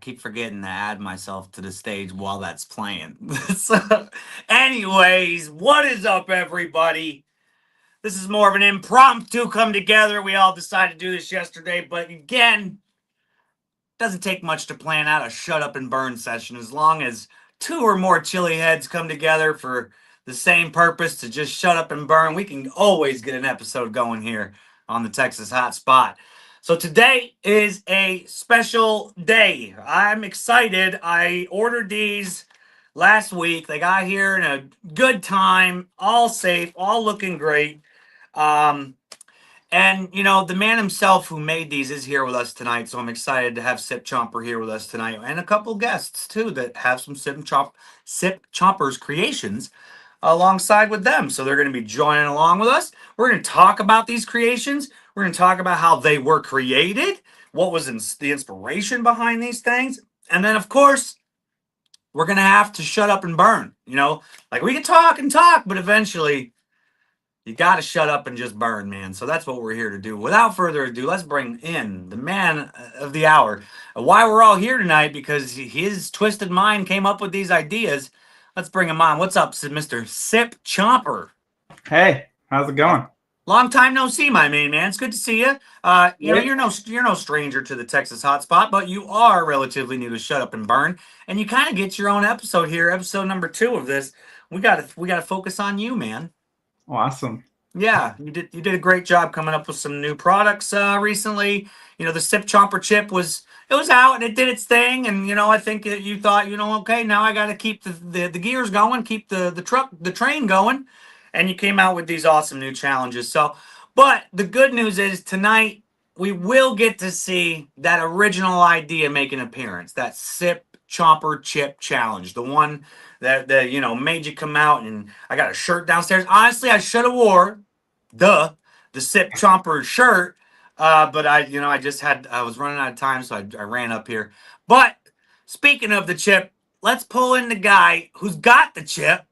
keep forgetting to add myself to the stage while that's playing. So, anyways, what is up, everybody? This is more of an impromptu come together. We all decided to do this yesterday, but again, doesn't take much to plan out a shut up and burn session as long as two or more chili heads come together for the same purpose to just shut up and burn. We can always get an episode going here on the Texas Hot Spot. So today is a special day. I'm excited. I ordered these last week. They got here in a good time, all safe, all looking great. Um, and, the man himself who made these is here with us tonight. So I'm excited to have Sip Chomper here with us tonight. And a couple guests, too, that have some Sip Chomper's creations alongside with them. So they're going to be joining along with us. We're going to talk about these creations. We're going to talk about how they were created, what was the inspiration behind these things. And then, of course, we're going to have to shut up and burn. Like we can talk and talk, but eventually you got to shut up and just burn, man. So that's what we're here to do. Without further ado, let's bring in the man of the hour. Why we're all here tonight, because his twisted mind came up with these ideas. Let's bring him on. What's up, Mr. Sip Chomper? Hey, how's it going? Long time no see, my main man. It's good to see you. You're no stranger to the Texas Hotspot, but you are relatively new to Shut Up and Burn, and you kind of get your own episode here, episode number 2 of this. We gotta focus on you, man. Awesome. Yeah, you did a great job coming up with some new products recently. The Sip Chomper chip was out and it did its thing, and I think you thought, okay, now I got to keep the gears going, keep the train going, and you came out with these awesome new challenges. So, but the good news is tonight we will get to see that original idea make an appearance. That Sip Chomper chip challenge, the one that made you come out. And I got a shirt downstairs. Honestly, I should have wore the Sip Chomper shirt, but I was running out of time, so I ran up here. But speaking of the chip, let's pull in the guy who's got the chip,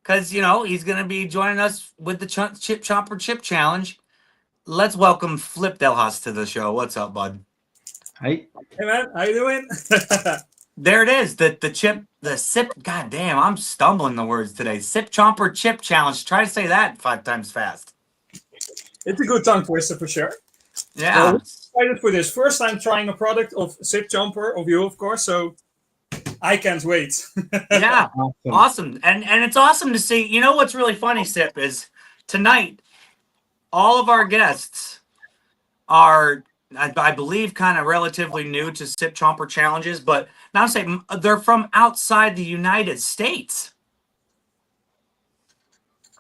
because he's gonna be joining us with the Chip Chomper chip challenge. Let's welcome Flip Delhas to the show. What's up, bud? Hey man, how you doing? There it is. The Sip. God damn, I'm stumbling the words today. Sip Chomper chip challenge. Try to say that 5 times fast. It's a good tongue twister for sure. Yeah. We're excited for this. First time trying a product of Sip Chomper, of you, of course. So I can't wait. Yeah. Awesome. And it's awesome to see. You know what's really funny, Sip, is tonight all of our guests are, I believe, kind of relatively new to Sip Chomper challenges, but now I'm saying they're from outside the United States.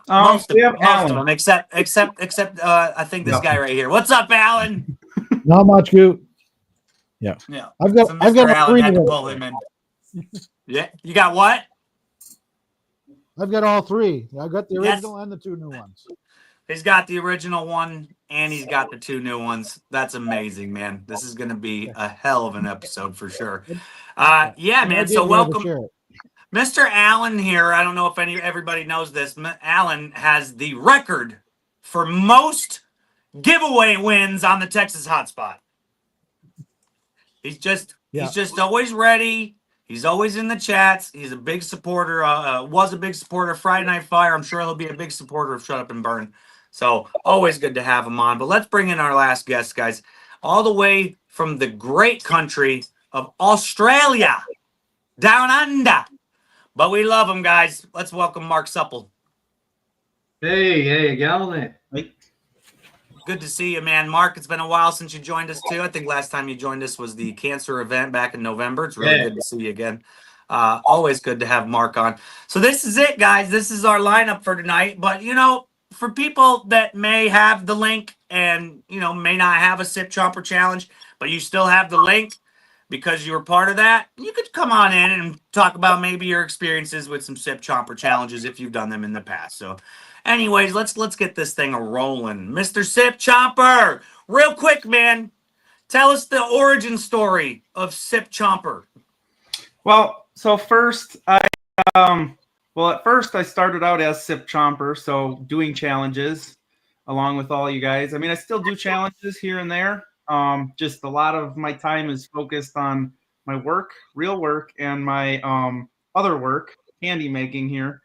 Most of them, except I think this guy right here. What's up, Alan? Not much, Goot. Yeah. I've got Alan had to pull him in. Yeah, you got what? I've got all 3. I've got the original and the 2 new ones. He's got the original one and he's got the 2 new ones. That's amazing, man. This is going to be a hell of an episode for sure. Yeah, man. So welcome, Mr. Allen here. I don't know if everybody knows this. Allen has the record for most giveaway wins on the Texas Hotspot. He's just always ready. He's always in the chats. He's a big supporter. Was a big supporter of Friday Night Fire. I'm sure he'll be a big supporter of Shut Up and Burn. So always good to have him on. But let's bring in our last guest, guys, all the way from the great country of Australia, down under. But we love him, guys. Let's welcome Mark Supple. Hey, Gallon. Hey. Good to see you, man. Mark, it's been a while since you joined us, too. I think last time you joined us was the cancer event back in November. It's really good to see you again. Always good to have Mark on. So this is it, guys. This is our lineup for tonight. But, for people that may have the link and, may not have a Sip Chomper challenge, but you still have the link because you were part of that, you could come on in and talk about maybe your experiences with some Sip Chomper challenges if you've done them in the past. So anyways, let's get this thing rolling. Mr. Sip Chomper, real quick, man, tell us the origin story of Sip Chomper. Well, so first at first I started out as Sip Chomper, so doing challenges along with all you guys. I mean, I still do challenges here and there. Just a lot of my time is focused on work, real work, and my other work, candy making here,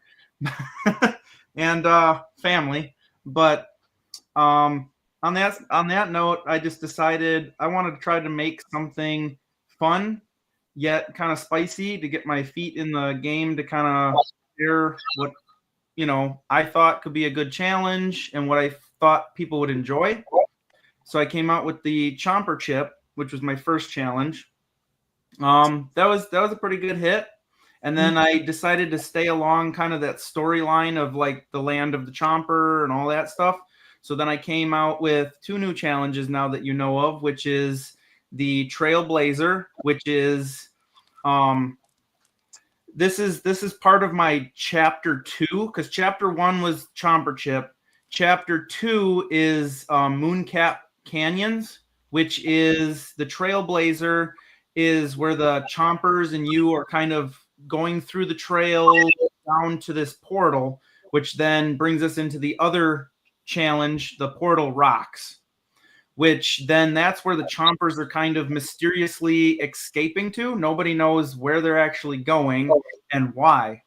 and family. But on that note, I just decided I wanted to try to make something fun yet kind of spicy to get my feet in the game to kind of share what I thought could be a good challenge and what I thought people would enjoy. So I came out with the Chomper chip, which was my first challenge. That was a pretty good hit. And then I decided to stay along kind of that storyline of like the land of the Chomper and all that stuff. So then I came out with 2 new challenges now that you know of, which is the Trailblazer, which is this is part of my chapter 2, because chapter 1 was Chomper Chip. Chapter 2 is Mooncap Canyons, which is the Trailblazer, is where the Chompers and you are kind of going through the trail down to this portal, which then brings us into the other challenge, the Portal Rocks, which then that's where the Chompers are kind of mysteriously escaping to. Nobody knows where they're actually going and why.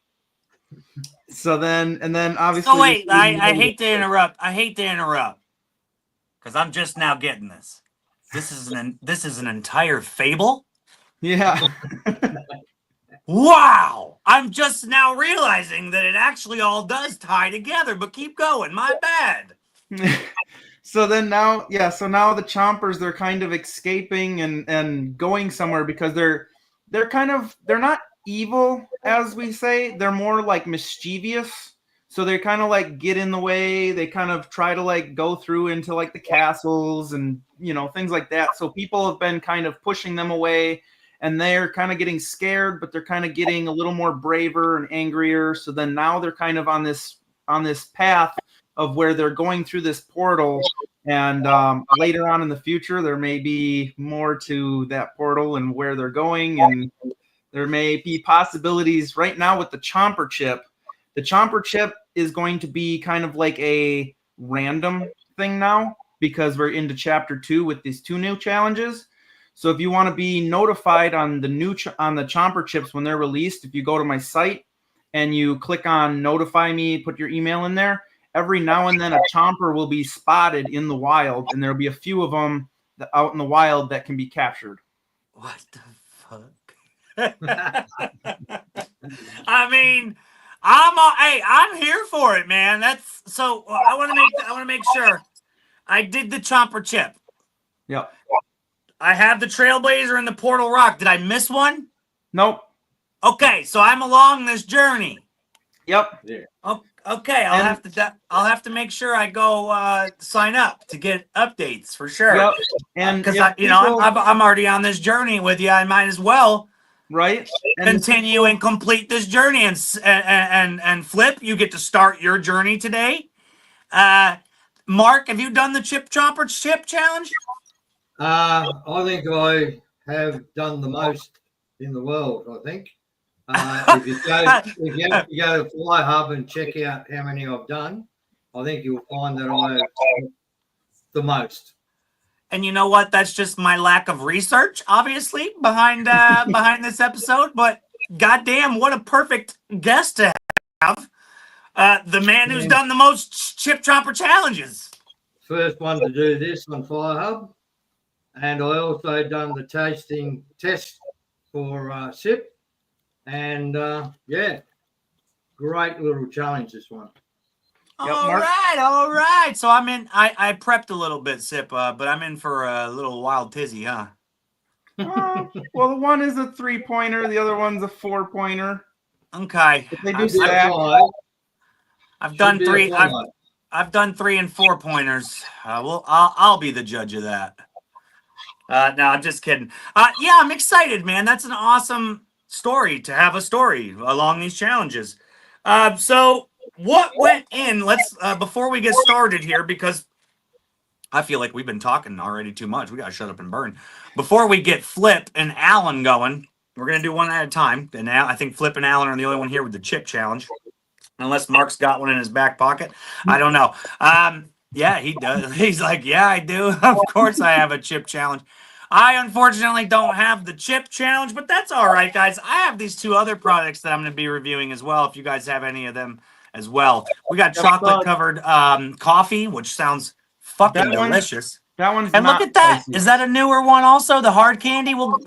So then obviously. So wait, I hate to interrupt. Because I'm just now getting this. This is an entire fable? Yeah. Wow! I'm just now realizing that it actually all does tie together, but keep going. My bad. So now the Chompers, they're kind of escaping and going somewhere because they're not evil, as we say. They're more like mischievous. So they kind of like get in the way. They kind of try to like go through into like the castles and things like that. So people have been kind of pushing them away, and they're kind of getting scared, but they're kind of getting a little more braver and angrier. So then now they're kind of on this path of where they're going through this portal, and later on in the future, there may be more to that portal and where they're going, and there may be possibilities. Right now with the Chomper chip, the Chomper chip is going to be kind of like a random thing now because we're into chapter 2 with these 2 new challenges. So if you want to be notified on the Chomper chips when they're released, if you go to my site and you click on notify me, put your email in there, every now and then a Chomper will be spotted in the wild, and there'll be a few of them out in the wild that can be captured. What the fuck? I mean, I'm here for it, man. That's so. I want to make sure I did the Chomper chip. Yep. I have the Trailblazer and the Portal Rock. Did I miss one? Nope. Okay, so I'm along this journey. Yep. Yeah. Okay, I'll have to make sure I go sign up to get updates for sure. Yep. And because I'm already on this journey with you. I might as well continue and complete this journey. And Flip, you get to start your journey today. Mark, have you done the Chip Chomper chip challenge? I think I have done the most in the world. I think if you go to Fly Hub and check out how many I've done, I think you'll find that I have the most. And you know what? That's just my lack of research, obviously, behind this episode. But goddamn, what a perfect guest to have! The man who's done the most Chip Chomper challenges. First one to do this on Fly Hub. And I also done the tasting test for Sip. And great little challenge, this one. All right. So I'm in. I prepped a little bit, Sip, but I'm in for a little wild tizzy, huh? Well, the one is a 3-pointer, the other one's a 4-pointer. Okay. If they do stack. I've done 3. I've done 3 and 4 pointers. I'll be the judge of that. No, I'm just kidding. Yeah, I'm excited, man. That's an awesome story to have a story along these challenges. So what went in? Let's before we get started here, because I feel like we've been talking already too much. We gotta shut up and burn. Before we get Flip and Alan going, we're gonna do one at a time. And now I think Flip and Alan are the only one here with the chip challenge, unless Mark's got one in his back pocket. I don't know. Yeah, he does. He's like, yeah, I do. Of course I have a chip challenge. I unfortunately don't have the chip challenge, but that's all right, guys. I have these 2 other products that I'm going to be reviewing as well. If you guys have any of them as well, we got chocolate covered coffee, which sounds fucking delicious. That one's And look not at that. spicy. Is that a newer one also? The hard candy? We'll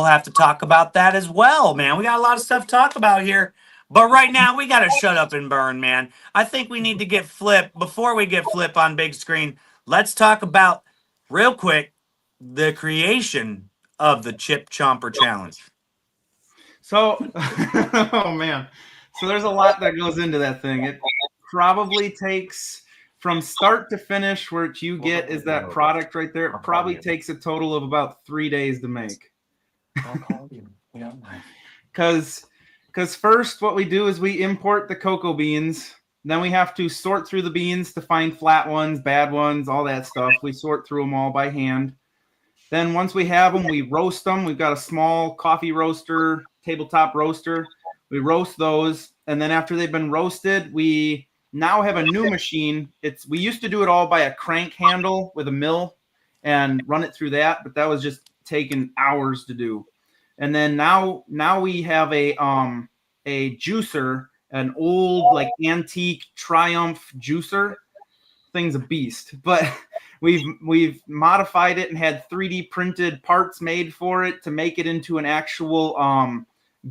have to talk about that as well, man. We got a lot of stuff to talk about here. But right now we gotta shut up and burn, man. I think we need to get Flip. Before we get Flip on big screen, let's talk about real quick the creation of the Chip Chomper Challenge. So, oh man. So there's a lot that goes into that thing. It probably takes from start to finish, what you get is that product right there. It probably takes a total of about 3 days to make. Because first what we do is we import the cocoa beans. Then we have to sort through the beans to find flat ones, bad ones, all that stuff. We sort through them all by hand. Then once we have them, we roast them. We've got a small coffee roaster, tabletop roaster. We roast those. And then after they've been roasted, we now have a new machine. We used to do it all by a crank handle with a mill and run it through that, but that was just taking hours to do. And then now we have a juicer, an old like antique Triumph juicer. Thing's a beast, but we've modified it and had 3D printed parts made for it to make it into an actual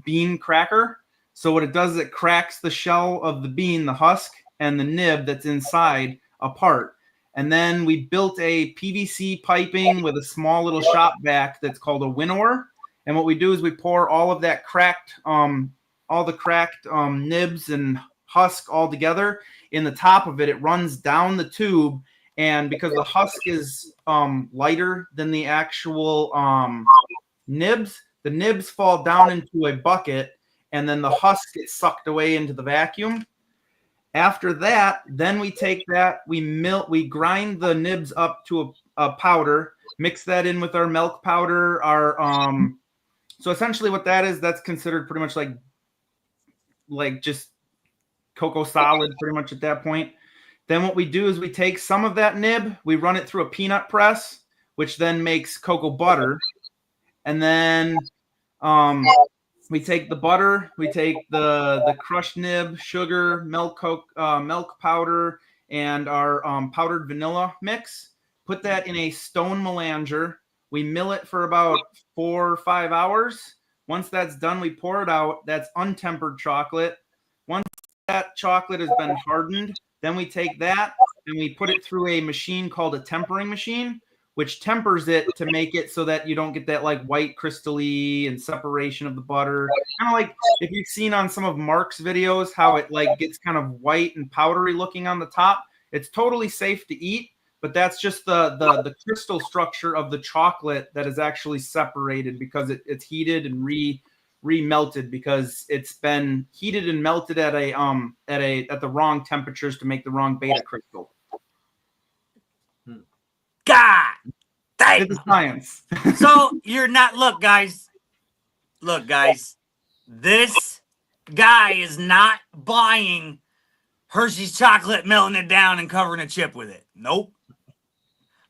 bean cracker. So what it does is it cracks the shell of the bean, the husk, and the nib that's inside apart. And then we built a PVC piping with a small little shop vac that's called a winnower. And what we do is we pour all of that cracked, all the cracked nibs and husk all together. In the top of it, it runs down the tube. And because the husk is lighter than the actual nibs, the nibs fall down into a bucket, and then the husk gets sucked away into the vacuum. After that, then we take that, we grind the nibs up to a powder, mix that in with our milk powder, so essentially what that is, that's considered pretty much like just cocoa solid pretty much at that point. Then what we do is we take some of that nib, we run it through a peanut press, which then makes cocoa butter. And then we take the butter, we take the crushed nib, sugar, milk powder, and our powdered vanilla mix. Put that in a stone melanger. We mill it for about 4 or 5 hours. Once that's done, we pour it out. That's untempered chocolate. Once that chocolate has been hardened, then we take that and we put it through a machine called a tempering machine, which tempers it to make it so that you don't get that like white crystally and separation of the butter. Kind of like if you've seen on some of Mark's videos how it like gets kind of white and powdery looking on the top. It's totally safe to eat, but that's just the crystal structure of the chocolate that is actually separated because it's heated and re-melted because it's been heated and melted at the wrong temperatures to make the wrong beta crystal. God dang. It's science. So you're not look, guys. This guy is not buying Hershey's chocolate, melting it down and covering a chip with it. Nope.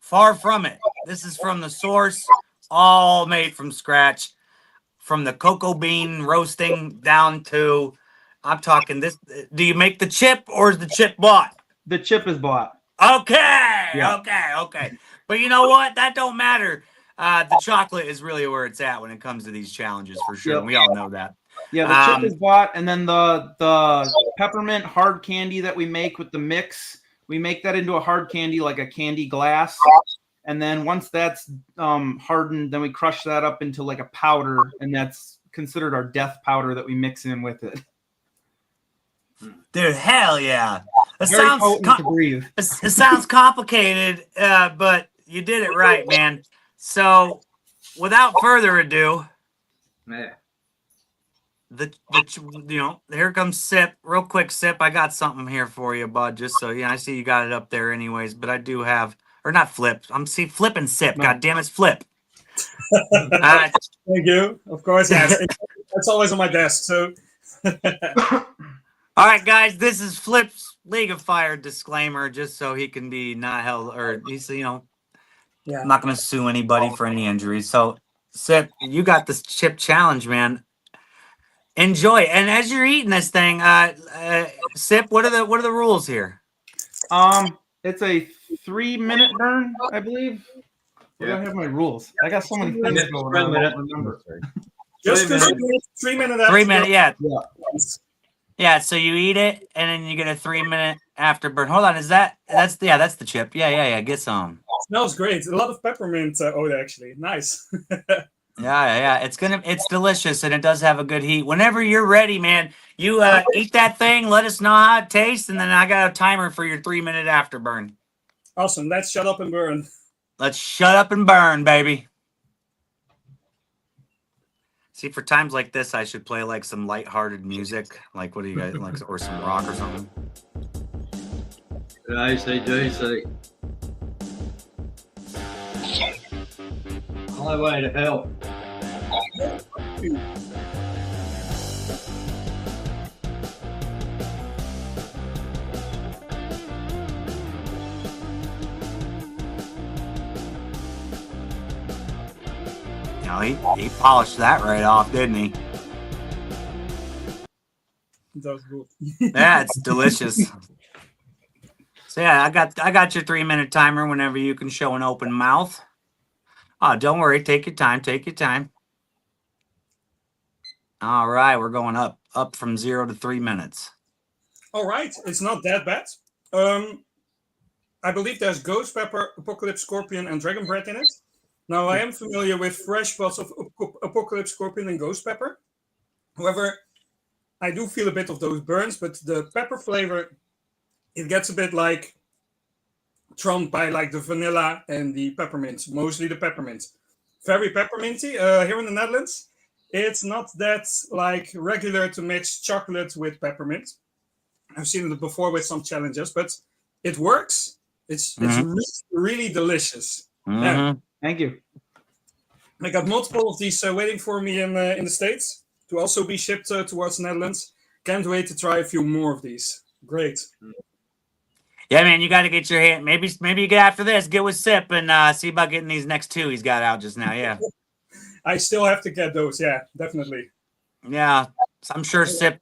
Far from it. This is from the source, all made from scratch. From the cocoa bean roasting down to, I'm talking this. Do you make the chip or is the chip bought? The chip is bought. Okay, Yeah. okay. But you know what? That don't matter. The chocolate is really where it's at when it comes to these challenges, for sure. Yep. And we all know that. Yeah, the chip is bought, and then the peppermint hard candy that we make with the mix, we make that into a hard candy, like a candy glass. And then once that's hardened, then we crush that up into like a powder, and that's considered our death powder that we mix in with it. Dude, hell yeah. It Very sounds potent to breathe. it sounds complicated, but you did it right, man. So, without further ado, Yeah. here comes Sip. Real quick, Sip. I got something here for you, bud. Just so I see you got it up there, anyways. But I do have, or not Flip. Flip and Sip. No. God damn it, Flip. Thank you. Of course, yes. That's always on my desk. So. All right, guys. This is Flip's League of Fire disclaimer, just so he can be not held, or he's Yeah. I'm not going to sue anybody for any injuries. So, Sip, you got this chip challenge, man. Enjoy. And as you're eating this thing, Sip, what are the rules here? It's a 3-minute burn, I believe. Where do I have my rules? I got so many things going on. I don't remember. Just 3 minutes. 3 minutes after. 3 minutes, yeah. Yeah. Yeah, so you eat it and then you get a 3-minute afterburn. Hold on, that's the chip. Yeah. Get some. Smells great. A lot of peppermint odor, actually. Nice. Yeah. It's delicious and it does have a good heat. Whenever you're ready, man, you eat that thing, let us know how it tastes, and then I got a timer for your 3-minute afterburn. Awesome. Let's shut up and burn. Let's shut up and burn, baby. See, for times like this, I should play like some lighthearted music. Like, what do you guys like, or some rock or something? ACDC. Highway to Hell. You know, he polished that right off, didn't he? That was good. Yeah, it's delicious. So yeah, I got your 3-minute timer whenever you can show an open mouth. Oh, don't worry, take your time, take your time. All right, we're going up from 0 to 3 minutes. All right. It's not that bad. I believe there's ghost pepper, apocalypse scorpion, and dragon bread in it. Now, I am familiar with fresh pods of apocalypse scorpion and ghost pepper. However, I do feel a bit of those burns, but the pepper flavor, it gets a bit like trumped by like the vanilla and the peppermint, mostly the peppermint. Very pepperminty here in the Netherlands. It's not that like regular to mix chocolate with peppermint. I've seen it before with some challenges, but it works. It's really delicious. Yeah. Thank you. I got multiple of these waiting for me in the States to also be shipped towards the Netherlands. Can't wait to try a few more of these. Great. Yeah, man, you got to get your hand. Maybe you get after this, get with Sip and see about getting these next 2 he's got out just now. Yeah. I still have to get those. Yeah, definitely. Yeah, I'm sure Sip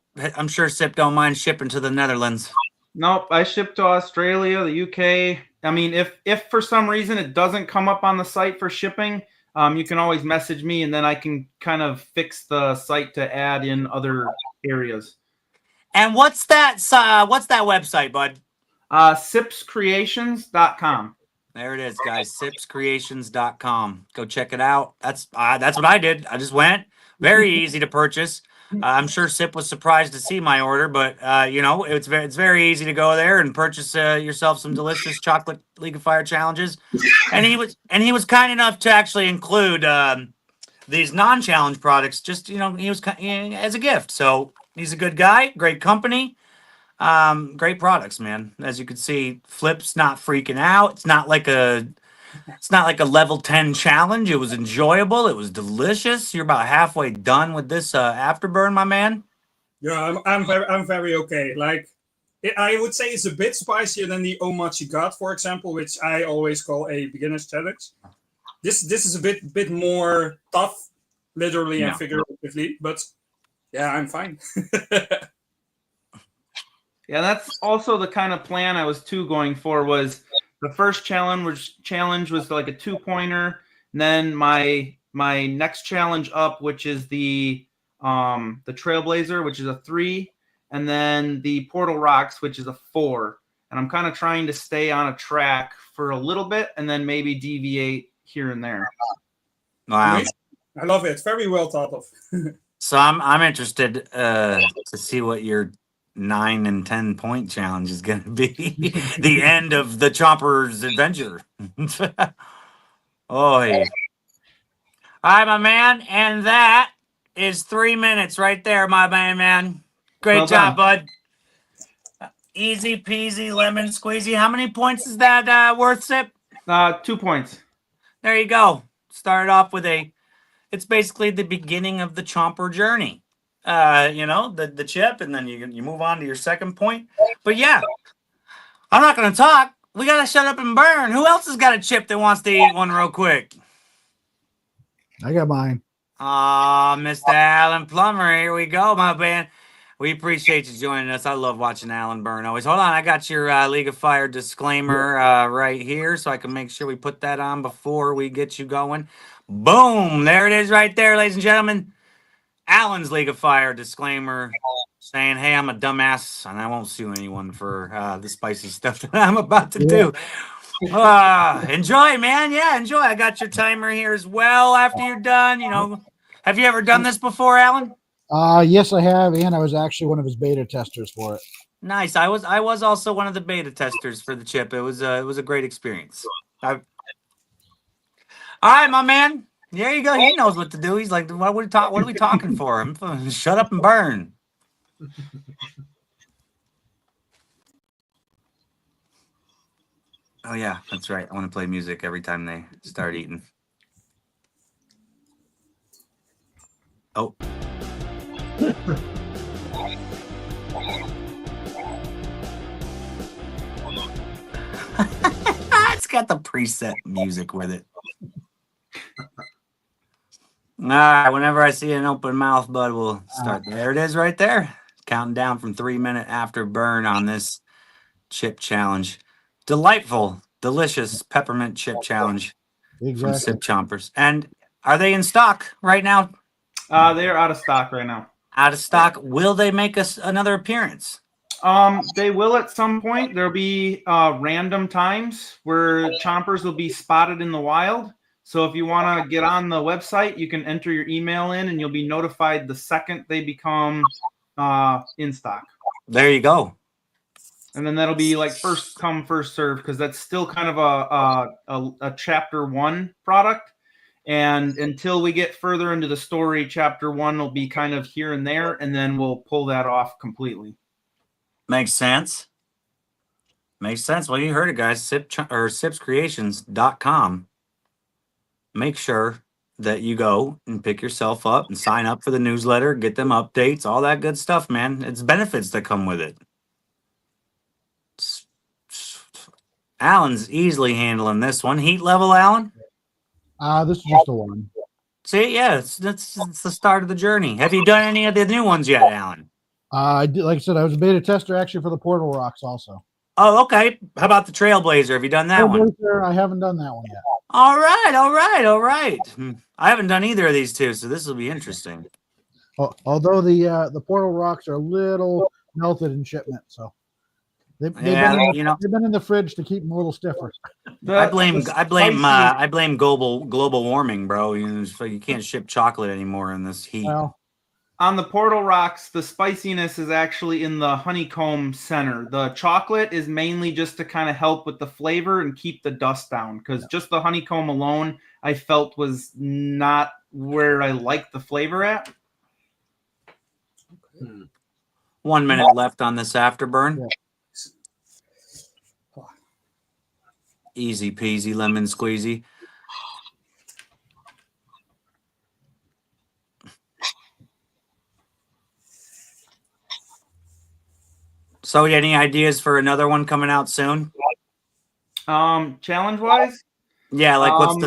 don't mind shipping to the Netherlands. Nope, I ship to Australia, the UK. I mean, if for some reason it doesn't come up on the site for shipping, you can always message me, and then I can kind of fix the site to add in other areas. And what's that website, bud? Sipscreations.com. There it is, guys. Sipscreations.com. Go check it out. That's what I did. I just went. Very easy to purchase. I'm sure Sip was surprised to see my order, but it's very easy to go there and purchase yourself some delicious chocolate League of Fire challenges. And he was kind enough to actually include these non-challenge products. Just he was as a gift. So he's a good guy, great company, great products, man. As you can see, Flip's not freaking out. It's not like a level 10 challenge. It was enjoyable. It was delicious. You're about halfway done with this afterburn, my man. Yeah, I'm very okay. Like, I would say it's a bit spicier than the Omachi God, for example, which I always call a beginner's challenge. This is a bit more tough, literally and figuratively, but yeah, I'm fine. Yeah, that's also the kind of plan I was going for. Was the first challenge was like a 2-pointer, and then my next challenge up, which is the Trailblazer, which is a 3, and then the Portal Rocks, which is a 4. And I'm kind of trying to stay on a track for a little bit, and then maybe deviate here and there. Wow, I love it. Very well thought of. So I'm interested to see what your 9 and 10 point challenge is going to be. The end of the Chomper's adventure. Oh, yeah. All right, my man, and that is 3 minutes right there, my man. Great Well job, done. bud. Easy peasy lemon squeezy. How many points is that worth, Sip? 2 points. There you go. Started off with it's basically the beginning of the Chomper journey. The chip, and then you move on to your second point. But yeah, I'm not going to talk. we gotta shut up and burn. Who else has got a chip that wants to eat one real quick? I got mine. Mr. Alan Plummer, here we go, my man. We appreciate you joining us. I love watching Alan burn always. Hold on, I got your League of Fire disclaimer right here, so I can make sure we put that on before we get you going. Boom! There it is right there, ladies and gentlemen. Alan's League of Fire disclaimer saying, hey, I'm a dumbass, and I won't sue anyone for the spicy stuff that I'm about to do. Enjoy, man. Yeah, enjoy. I got your timer here as well after you're done. You know, have you ever done this before, Alan? Yes, I have, and I was actually one of his beta testers for it. Nice. I was also one of the beta testers for the chip. It was a great experience. All right, my man. There you go. He knows what to do. He's like, what are we talking for? Shut up and burn. Oh yeah, that's right. I want to play music every time they start eating. Oh. It's got the preset music with it. All right, whenever I see an open mouth, bud, we'll start. There it is right there. Counting down from 3 minutes after burn on this chip challenge. Delightful, delicious peppermint chip challenge from Sip Chompers. And are they in stock right now? They're out of stock right now. Out of stock. Will they make us another appearance? They will at some point. There'll be random times where chompers will be spotted in the wild. So if you want to get on the website, you can enter your email in, and you'll be notified the second they become in stock. There you go. And then that'll be like first come, first serve, because that's still kind of a chapter 1 product. And until we get further into the story, chapter 1 will be kind of here and there, and then we'll pull that off completely. Makes sense. Makes sense. Well, you heard it, guys. Sipscreations.com. Make sure that you go and pick yourself up and sign up for the newsletter, get them updates, all that good stuff, man. It's benefits that come with it. Alan's easily handling this one. Heat level, Alan? This is just the one. See, yeah, it's the start of the journey. Have you done any of the new ones yet, Alan? I did, like I said, I was a beta tester actually for the Portal Rocks also. Oh, okay. How about the Trailblazer? Have you done that one? I haven't done that one yet. All right. I haven't done either of these two, so this will be interesting. Although the Portal Rocks are a little melted in shipment, so they've been in the fridge to keep them a little stiffer. I blame global warming, bro. You can't ship chocolate anymore in this heat. Well, on the Portal Rocks, the spiciness is actually in the honeycomb center. The chocolate is mainly just to kind of help with the flavor and keep the dust down, because just the honeycomb alone, I felt was not where I liked the flavor at. 1 minute left on this afterburn. Yeah. Easy peasy lemon squeezy. So, any ideas for another one coming out soon? Challenge wise? Yeah, like what's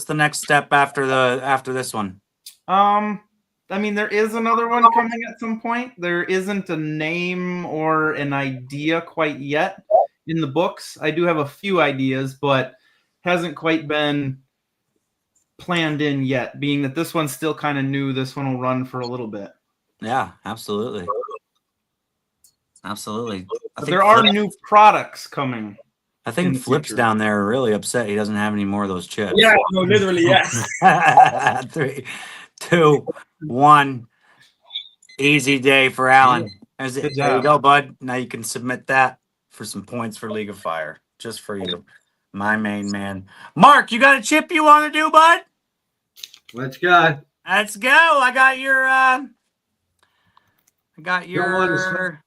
the next step after this one? I mean, there is another one coming at some point. There isn't a name or an idea quite yet in the books. I do have a few ideas, but hasn't quite been planned in yet, being that this one's still kind of new. This one will run for a little bit. Yeah, absolutely. Absolutely. But there are new products coming. I think Flip's down there really upset he doesn't have any more of those chips. Yeah, no, literally, yes. 3, 2, 1. Easy day for Alan. There you go, bud. Now you can submit that for some points for League of Fire. Just for you. My main man. Mark, you got a chip you want to do, bud? Let's go. Let's go. I got your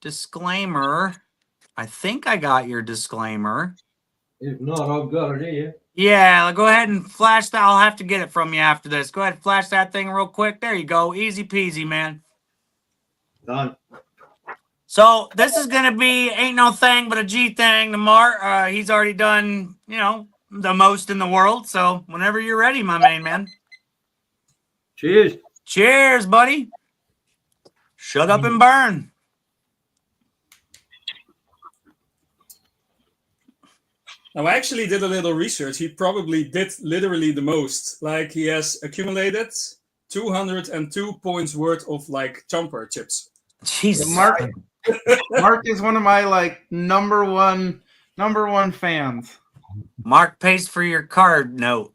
disclaimer. I think I got your disclaimer. If not, I've got it here. Yeah, go ahead and flash that. I'll have to get it from you after this. Go ahead and flash that thing real quick. There you go. Easy peasy, man. Done. So this is gonna be ain't no thing but a G thing to Mark. He's already done, the most in the world. So whenever you're ready, my main man. Cheers. Cheers, buddy. Shut up and burn. Now, I actually did a little research. He probably did literally the most. Like, he has accumulated 202 points worth of, like, Chomper chips. Jesus. Mark is one of my like number one fans. Mark pays for your card note.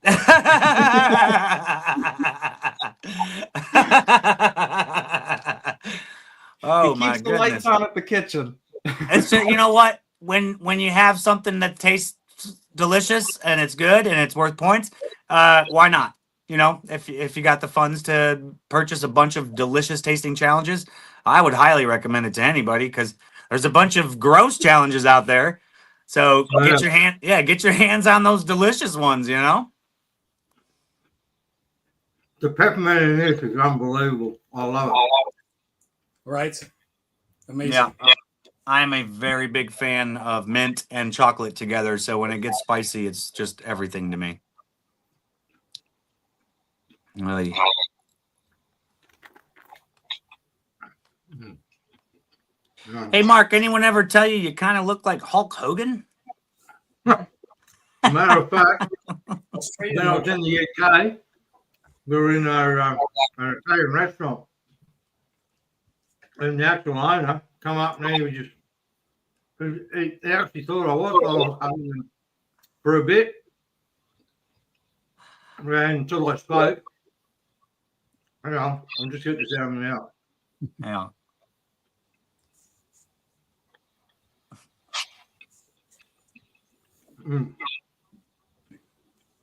Oh He my keeps the goodness! lights on at the kitchen. It's you know what? When you have something that tastes delicious and it's good and it's worth points, why not? If you got the funds to purchase a bunch of delicious tasting challenges, I would highly recommend it to anybody because there's a bunch of gross challenges out there. So get your hands on those delicious ones. The peppermint in this is unbelievable. I love it. Right? Amazing. Yeah. I am a very big fan of mint and chocolate together. So when it gets spicy, it's just everything to me. Really. Hey, Mark, anyone ever tell you kind of look like Hulk Hogan? Matter of fact, when I was in the UK, we were in our Italian restaurant. And the actual owner come up and he was just, he actually thought I was for a bit. And until I spoke. Hang on, I'm just getting this out of my mouth. Yeah.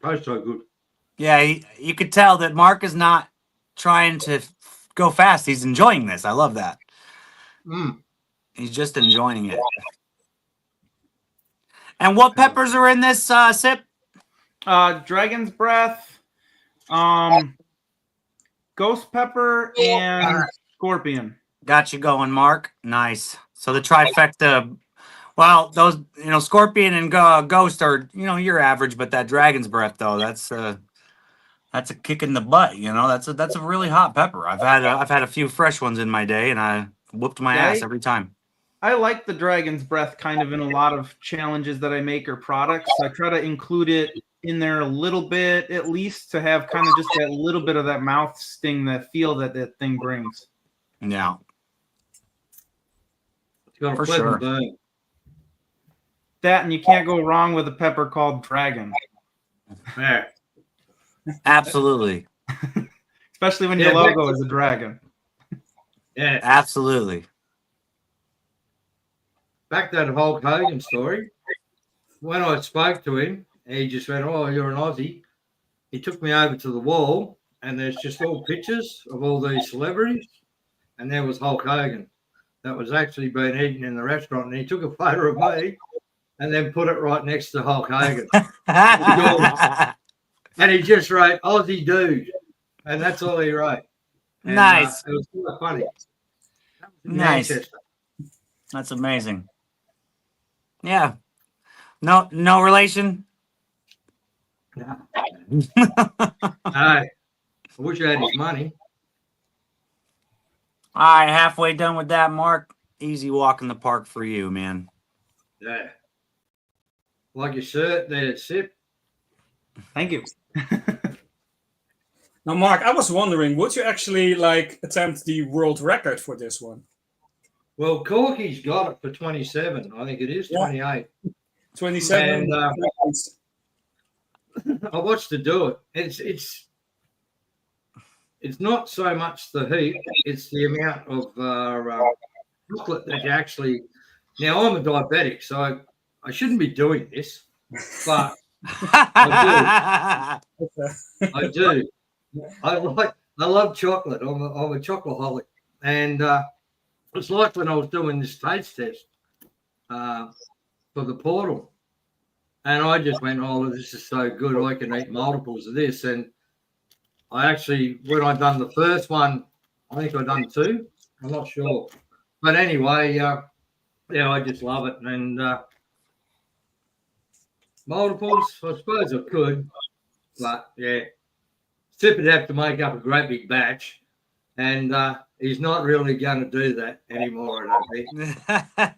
Tastes so good. Yeah, you could tell that Mark is not trying to go fast. He's enjoying this. I love that. He's just enjoying it. And what peppers are in this, Sip? Dragon's breath, ghost pepper, and scorpion. Got you going, Mark. Nice. So the trifecta. Well, those scorpion and ghost are your average, but that dragon's breath though, that's a kick in the butt. That's a really hot pepper. I've had a few fresh ones in my day, and I whooped my ass every time. I like the dragon's breath kind of in a lot of challenges that I make or products. I try to include it in there a little bit, at least to have kind of just that little bit of that mouth sting, that feel that thing brings. Yeah, For sure. Burn. That, and you can't go wrong with a pepper called dragon. Yeah. Absolutely. Especially when your logo is a dragon. Yeah. Absolutely. Back to that Hulk Hogan story. When I spoke to him, he just went, "Oh, you're an Aussie." He took me over to the wall, and there's just all pictures of all these celebrities, and there was Hulk Hogan that was actually being eaten in the restaurant, and he took a photo of me and then put it right next to Hulk Hogan. And he just wrote Aussie dude, and that's all he wrote. And, nice. It was quite funny. Nice. That's amazing. Yeah. No relation. No. I wish I had his money. All right, halfway done with that, Mark. Easy walk in the park for you, man. Yeah. Like your shirt there, Sip. Thank you. Now, Mark, I was wondering, would you actually attempt the world record for this one? Well, Corky's got it for 27. I think it is 28. 27. And, I watched her do it. It's not so much the heat; it's the amount of chocolate that you actually. Now I'm a diabetic, so I shouldn't be doing this, but I do. I love chocolate. I'm a chocoholic, and it's like when I was doing this taste test for the portal, and I just went, "Oh, this is so good! I can eat multiples of this." And I actually, when I done the first one, I think I done 2. I'm not sure, But anyway, yeah, I just love it. And multiples, I suppose I could, but yeah, Sip would have to make up a great big batch, and he's not really going to do that anymore, I don't think.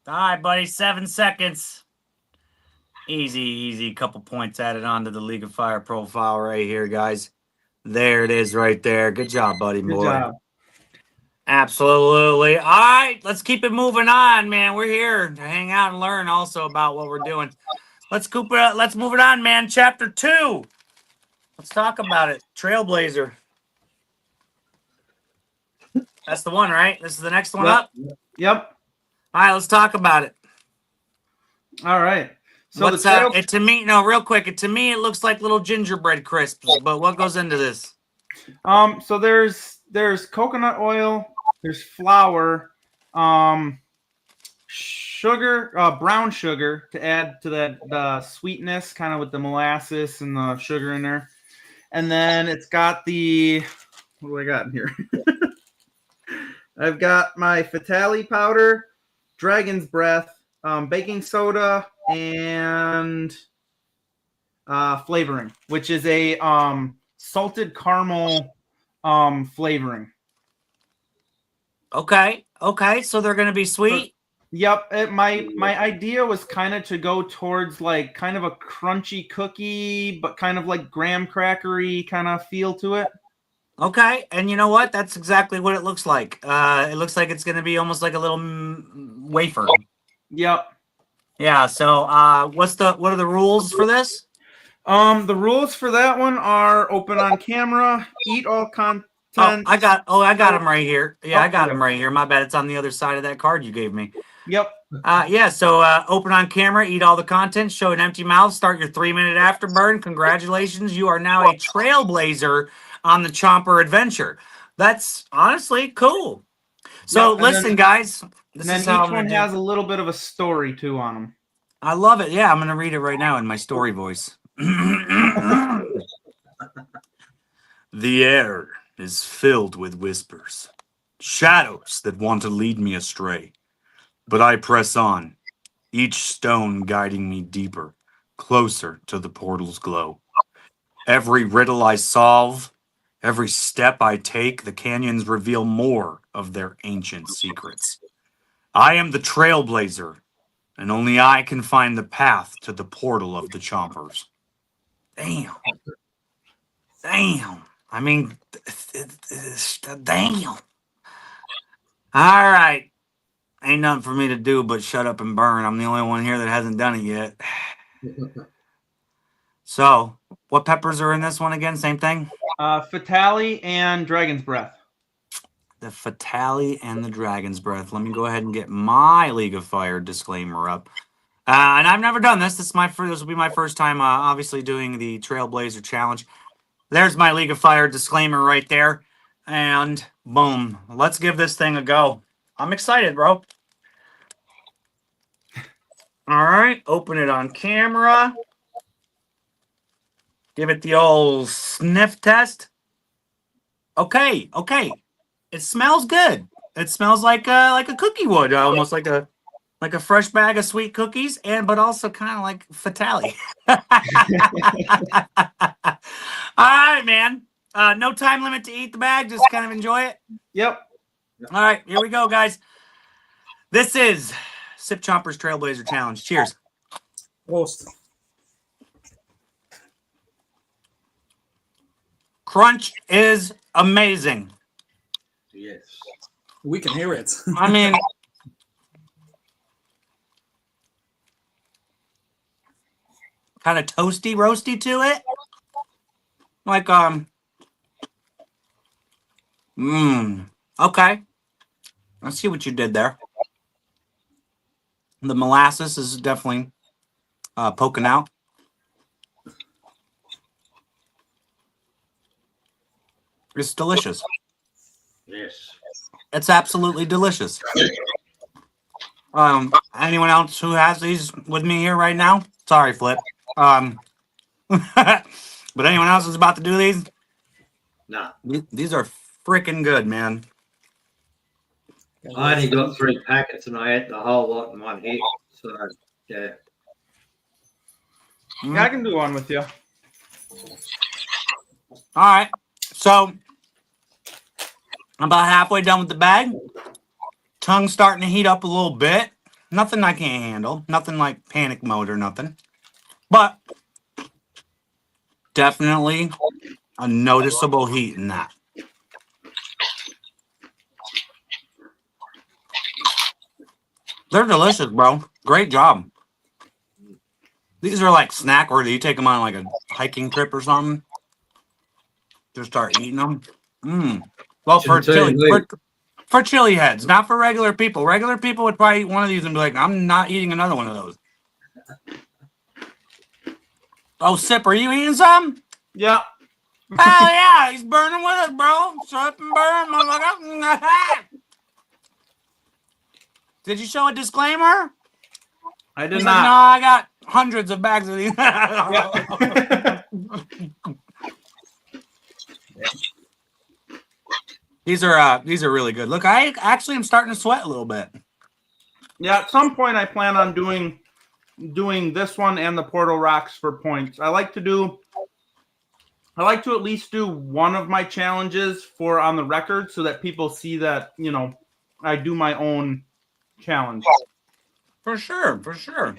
All right, buddy, 7 seconds. Easy. Couple points added onto the League of Fire profile right here, guys. There it is right there. Good job, buddy. Good boy. job. Absolutely. All right, let's keep it moving on, man. We're here to hang out and learn also about what we're doing. Let's move it on, man. Chapter 2. Let's talk about it. Trailblazer. That's the one, right? This is the next one up? Yep. All right, let's talk about it. All right. So What's it to me? No, real quick. To me, it looks like little gingerbread crisps. But what goes into this? So there's coconut oil, there's flour, sugar, brown sugar to add to the sweetness, kind of with the molasses and the sugar in there, and then it's got what do I got in here? I've got my Fatali powder, Dragon's Breath, baking soda, and flavoring, which is a salted caramel flavoring. Okay. So they're gonna be sweet. Yep. My idea was kind of to go towards like kind of a crunchy cookie, but kind of like graham crackery kind of feel to it. Okay, and you know what? That's exactly what it looks like. It looks like it's going to be almost like a little wafer. Yep. Yeah. So, what are the rules for this? The rules for that one are open on camera, eat all content. I got them right here. Yeah, I got them right here. My bad. It's on the other side of that card you gave me. Yep. Yeah. So, open on camera, eat all the content, show an empty mouth, start your 3-minute afterburn. Congratulations, you are now a trailblazer on the Chomper adventure. That's honestly cool. So listen, guys. This is how each one has a little bit of a story too on them. I love it. Yeah, I'm going to read it right now in my story voice. The air is filled with whispers, shadows that want to lead me astray. But I press on, each stone guiding me deeper, closer to the portal's glow. Every riddle I solve, every step I take, the canyons reveal more of their ancient secrets. I am the trailblazer, and only I can find the path to the portal of the Chompers. Damn. I mean, damn. All right. Ain't nothing for me to do but shut up and burn. I'm the only one here that hasn't done it yet. So, what peppers are in this one again? Same thing? Fatali and Dragon's Breath. The Fatali and the Dragon's Breath. Let me go ahead and get my League of Fire disclaimer up. And I've never done this. This will be my first time, obviously, doing the Trailblazer Challenge. There's my League of Fire disclaimer right there. And boom. Let's give this thing a go. I'm excited, bro. All right. Open it on camera. Give it the old sniff test. Okay. It smells good. It smells like a cookie would, almost like a fresh bag of sweet cookies, but also kind of like Fatali. All right, man. No time limit to eat the bag. Just kind of enjoy it. Yep. All right, here we go, guys. This is Sip Chomper's Trailblazer Challenge. Cheers. Prost. Crunch is amazing. Yes. We can hear it. I mean, kind of toasty, roasty to it. Like, okay. I see what you did there. The molasses is definitely poking out. It's delicious. Yes. It's absolutely delicious. Anyone else who has these with me here right now? Sorry, Flip. But anyone else is about to do these? No. These are freaking good, man. I only got 3 packets and I ate the whole lot in one hit. So, yeah. Yeah, I can do one with you. All right. So I'm about halfway done with the bag. Tongue's starting to heat up a little bit. Nothing I can't handle. Nothing like panic mode or nothing. But definitely a noticeable heat in that. They're delicious, bro. Great job. These are like snack worthy. You take them on like a hiking trip or something. Just start eating them. Well, for chili heads, not for regular people. Regular people would probably eat one of these and be like, I'm not eating another one of those. Oh, Sip, are you eating some? Yeah. Hell yeah, he's burning with us, bro. Sip and burn, motherfucker. Did you show a disclaimer? I did He's not. like, no, I got hundreds of bags of these. These are really good. Look, I actually am starting to sweat a little bit. Yeah, at some point I plan on doing this one and the Portal Rocks for points. I like to at least do one of my challenges for on the record so that people see that, you know, I do my own challenge. For sure, for sure.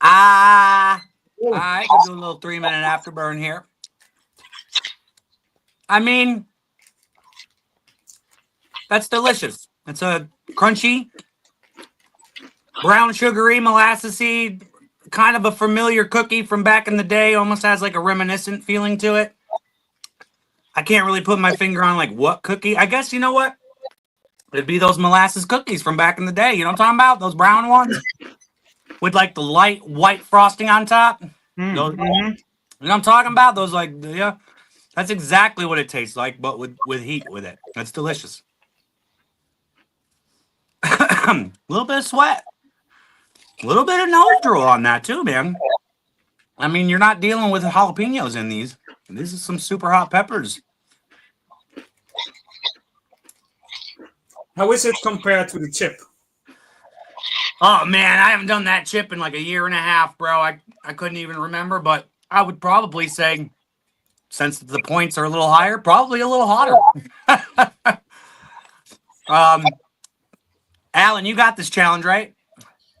I could do a little 3-minute afterburn here. I mean, that's delicious. It's a crunchy, brown sugary, molassesy, kind of a familiar cookie from back in the day. Almost has like a reminiscent feeling to it. I can't really put my finger on like what cookie. I guess, you know what? It'd be those molasses cookies from back in the day. You know what I'm talking about? Those brown ones with like the light white frosting on top. Those, you know what I'm talking about? Those like, yeah, that's exactly what it tastes like, but with heat with it. That's delicious. A little bit of sweat. A little bit of nose drool on that too, man. I mean, you're not dealing with jalapenos in these. This is some super hot peppers. How is it compared to the chip? Oh man, I haven't done that chip in like a year and a half, bro. I couldn't even remember, but I would probably say, since the points are a little higher, probably a little hotter. Alan, you got this challenge, right?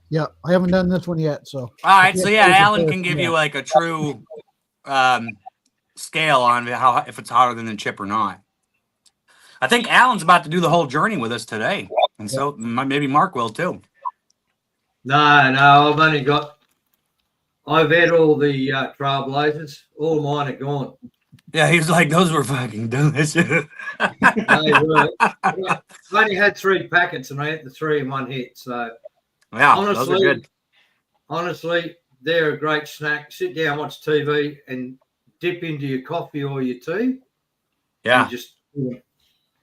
Yeah, I haven't done this one yet, so. All right, so yeah, Alan can give you like a true scale on how if it's hotter than the chip or not. I think Alan's about to do the whole journey with us today, and so maybe Mark will too. No, I've had all the Trailblazers. All mine are gone. Yeah, he was like, those were fucking delicious. They were. I only had 3 packets and I ate the 3 in one hit. So yeah, those are good. Honestly, they're a great snack. Sit down, watch TV, and dip into your coffee or your tea. Yeah.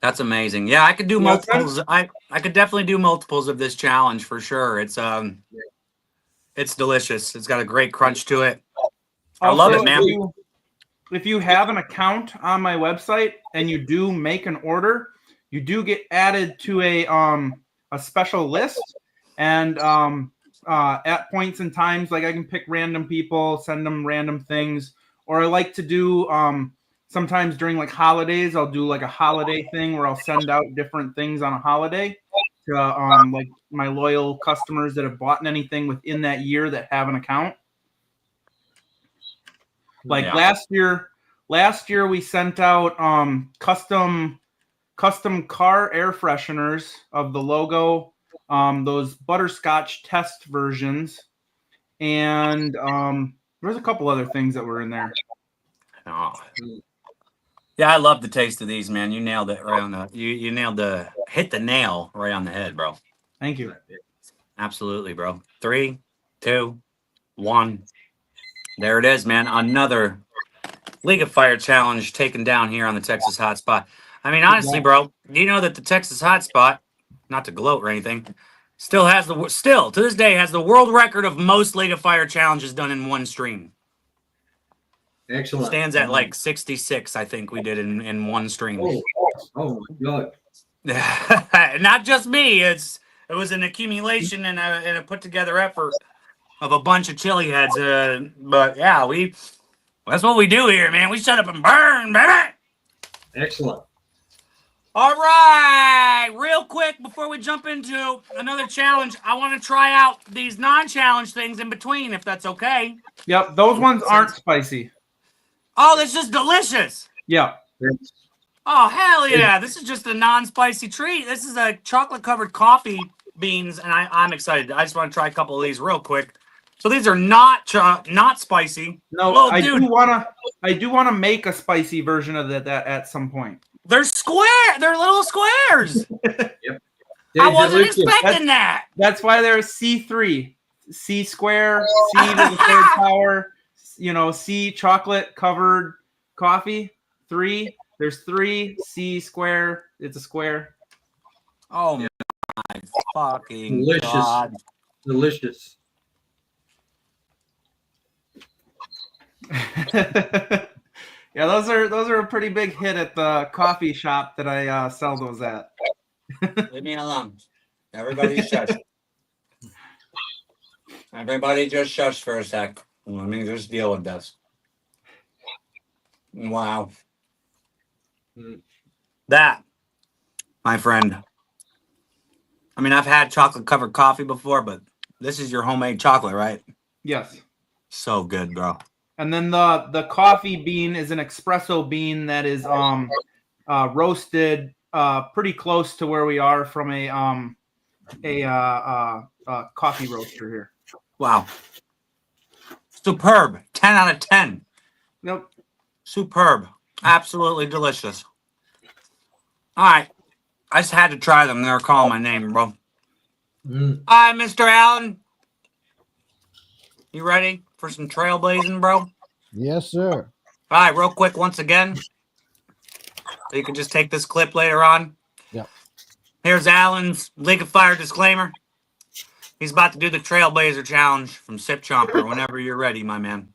That's amazing. Yeah, I could do multiples. I could definitely do multiples of this challenge for sure. It's delicious. It's got a great crunch to it. I love it, man. If you have an account on my website and you do make an order, you do get added to a special list. And at points and times, like I can pick random people, send them random things, or I like to do sometimes during like holidays, I'll do like a holiday thing where I'll send out different things on a holiday to like my loyal customers that have bought anything within that year that have an account. Like last year we sent out custom car air fresheners of the logo, those butterscotch test versions, and there's a couple other things that were in there. Oh. Yeah, I love the taste of these, man. You nailed it right on the you nailed hit the nail right on the head, bro. Thank you. Absolutely, bro. 3, 2, 1. There it is, man. Another League of Fire challenge taken down here on the Texas Hotspot. I mean, honestly, bro, do you know that the Texas Hotspot, not to gloat or anything, still to this day has the world record of most League of Fire challenges done in one stream. Excellent. Stands at like 66, I think we did in one stream. Oh God. Not just me. It was an accumulation and a put together effort of a bunch of chili heads. But yeah, that's what we do here, man. We shut up and burn, baby. Excellent. All right, real quick before we jump into another challenge, I want to try out these non-challenge things in between, if that's okay. Yep, those ones aren't spicy. Oh, this is delicious. Yeah. Oh, hell yeah. This is just a non-spicy treat. This is a chocolate-covered coffee beans, and I'm excited. I just want to try a couple of these real quick. So these are not spicy. No, oh, I do wanna make a spicy version of that at some point. They're square. They're little squares. Yep. I wasn't expecting that. That's why there's C3. C square, C to the third power, C chocolate covered coffee. 3. There's 3 C square. It's a square. Oh my fucking Delicious. God. Delicious. Yeah, those are a pretty big hit at the coffee shop that I sell those at. Leave me alone. Everybody shush. Everybody just shush for a sec. Let me just deal with this. Wow. That, my friend. I mean, I've had chocolate covered coffee before, but this is your homemade chocolate, right? Yes. So good, bro. And then the coffee bean is an espresso bean that is roasted pretty close to where we are from a coffee roaster here. Wow. Superb. 10 out of 10. Nope. Superb. Absolutely delicious. All right. I just had to try them. They were calling my name, bro. Hi, Mr. Allen. You ready for some trailblazing, bro? Yes, sir. All right, real quick, once again. So you can just take this clip later on. Yep. Here's Allen's League of Fire disclaimer. He's about to do the Trailblazer Challenge from Sip Chomper whenever you're ready, my man.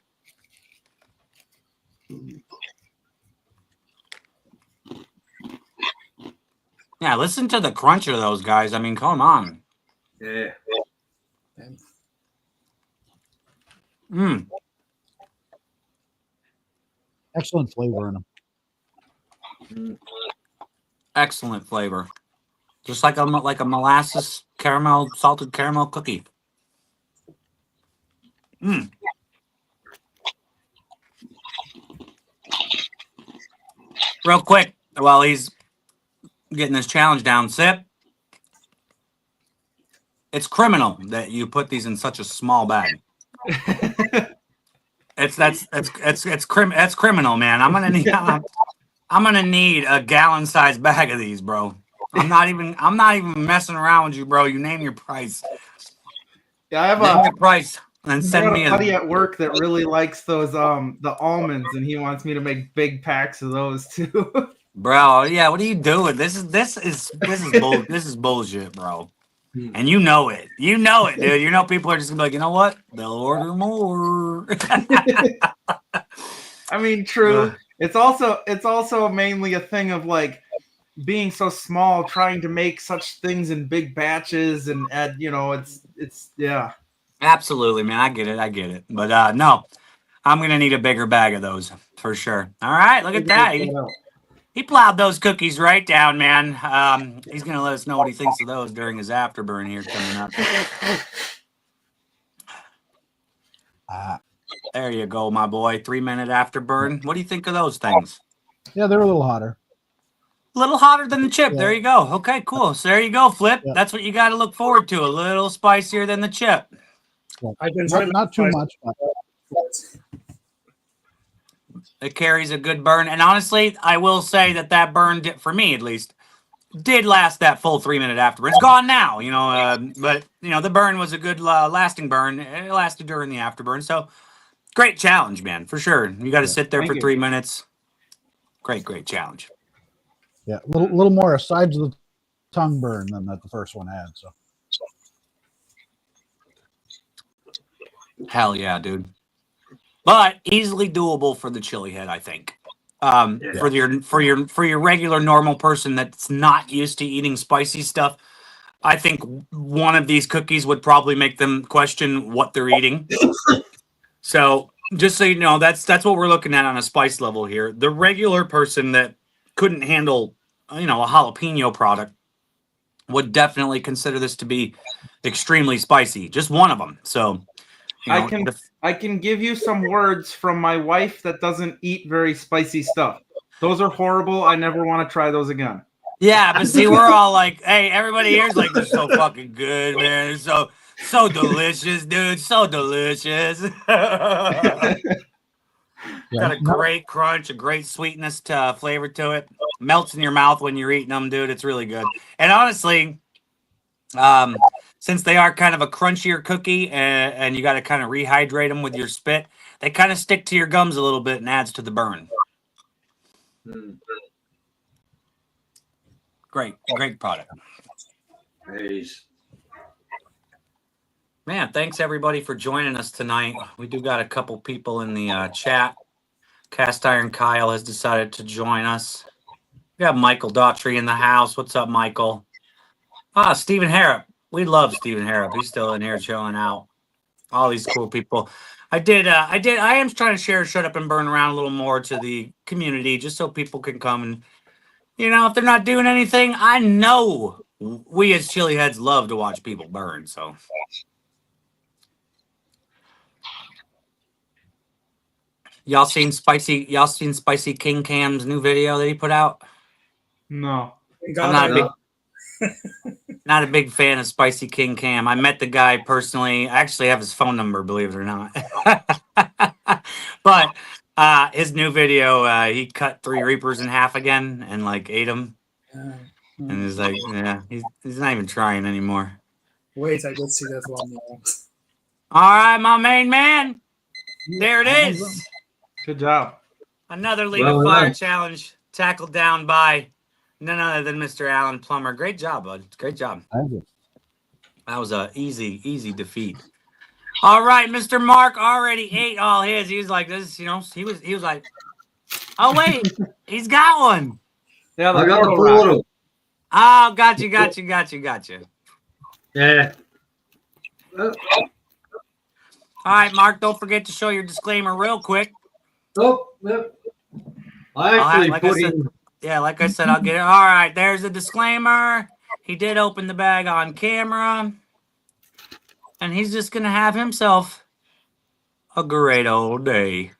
Yeah, listen to the crunch of those guys. I mean, come on. Yeah. Excellent flavor in them. Excellent flavor. Just like a molasses caramel, salted caramel cookie. Real quick, while he's getting this challenge down, Sip. It's criminal that you put these in such a small bag. It's criminal, man. I'm gonna need a gallon-sized bag of these, bro. I'm not even messing around with you, bro. You name your price. Yeah, I have name your price and send me a buddy at work that really likes those the almonds, and he wants me to make big packs of those too. Bro, yeah, what are you doing? This is bullshit, bro. And you know it. You know it, dude. You know people are just gonna be like, you know what? They'll order more. I mean, true. It's also mainly a thing of like being so small, trying to make such things in big batches, and add, it's yeah. Absolutely, man. I get it. But no, I'm gonna need a bigger bag of those for sure. All right, look at that. He plowed those cookies right down, man. He's going to let us know what he thinks of those during his afterburn here coming up. There you go, my boy. 3-minute afterburn. What do you think of those things? Yeah, they're a little hotter. A little hotter than the chip. Yeah. There you go. Okay, cool. So there you go, Flip. Yeah. That's what you got to look forward to. A little spicier than the chip. Not too much. But... It carries a good burn. And honestly, I will say that burn, for me at least, did last that full 3-minute afterburn. It's gone now, but, the burn was a good lasting burn. It lasted during the afterburn. So, great challenge, man, for sure. You got to sit there for 3 minutes. Great challenge. Yeah, a little more sides of the tongue burn than that the first one had. So, hell yeah, dude. but easily doable for the chili head, I think. For your regular normal person that's not used to eating spicy stuff, I think one of these cookies would probably make them question what they're eating. So just so you know, that's what we're looking at on a spice level here. The regular person that couldn't handle, a jalapeno product would definitely consider this to be extremely spicy. Just one of them. So I can give you some words from my wife that doesn't eat very spicy stuff. Those are horrible. I never want to try those again. Yeah, but see, we're all like, hey, everybody here's like, they're so fucking good, man. They're so delicious, dude. So delicious. Got a great crunch, a great sweetness to flavor to it. Melts in your mouth when you're eating them, dude. It's really good. And honestly, since they are kind of a crunchier cookie and you got to kind of rehydrate them with your spit, they kind of stick to your gums a little bit and adds to the burn. Great product. Man, thanks everybody for joining us tonight. We do got a couple people in the chat. Cast Iron Kyle has decided to join us. We got Michael Daughtry in the house. What's up, Michael? Stephen Harrop. We love Stephen Harrop. He's still in here chilling out. All these cool people. I am trying to share Shut Up and Burn around a little more to the community just so people can come and, if they're not doing anything, I know we as chili heads love to watch people burn, so. Y'all seen Spicy King Cam's new video that he put out? No. I'm not a big fan of Spicy King Cam. I met the guy personally. I actually have his phone number, believe it or not. But his new video, he cut 3 Reapers in half again and like ate them. And he's like, yeah, he's not even trying anymore. Wait, I did see that one. All right, my main man. There it is. Good job. Another League of Fire challenge tackled down by none other than Mr. Alan Plummer. Great job, bud. Great job. Thank you. That was a easy defeat. All right, Mr. Mark already ate all his. He was like this, he was like, oh wait, he's got one. Yeah, I got a portal. Oh, got you. Yeah. All right, Mark, don't forget to show your disclaimer real quick. Oh, yep. I actually put in. Yeah, like I said, I'll get it. All right, there's a disclaimer. He did open the bag on camera. And he's just going to have himself a great old day.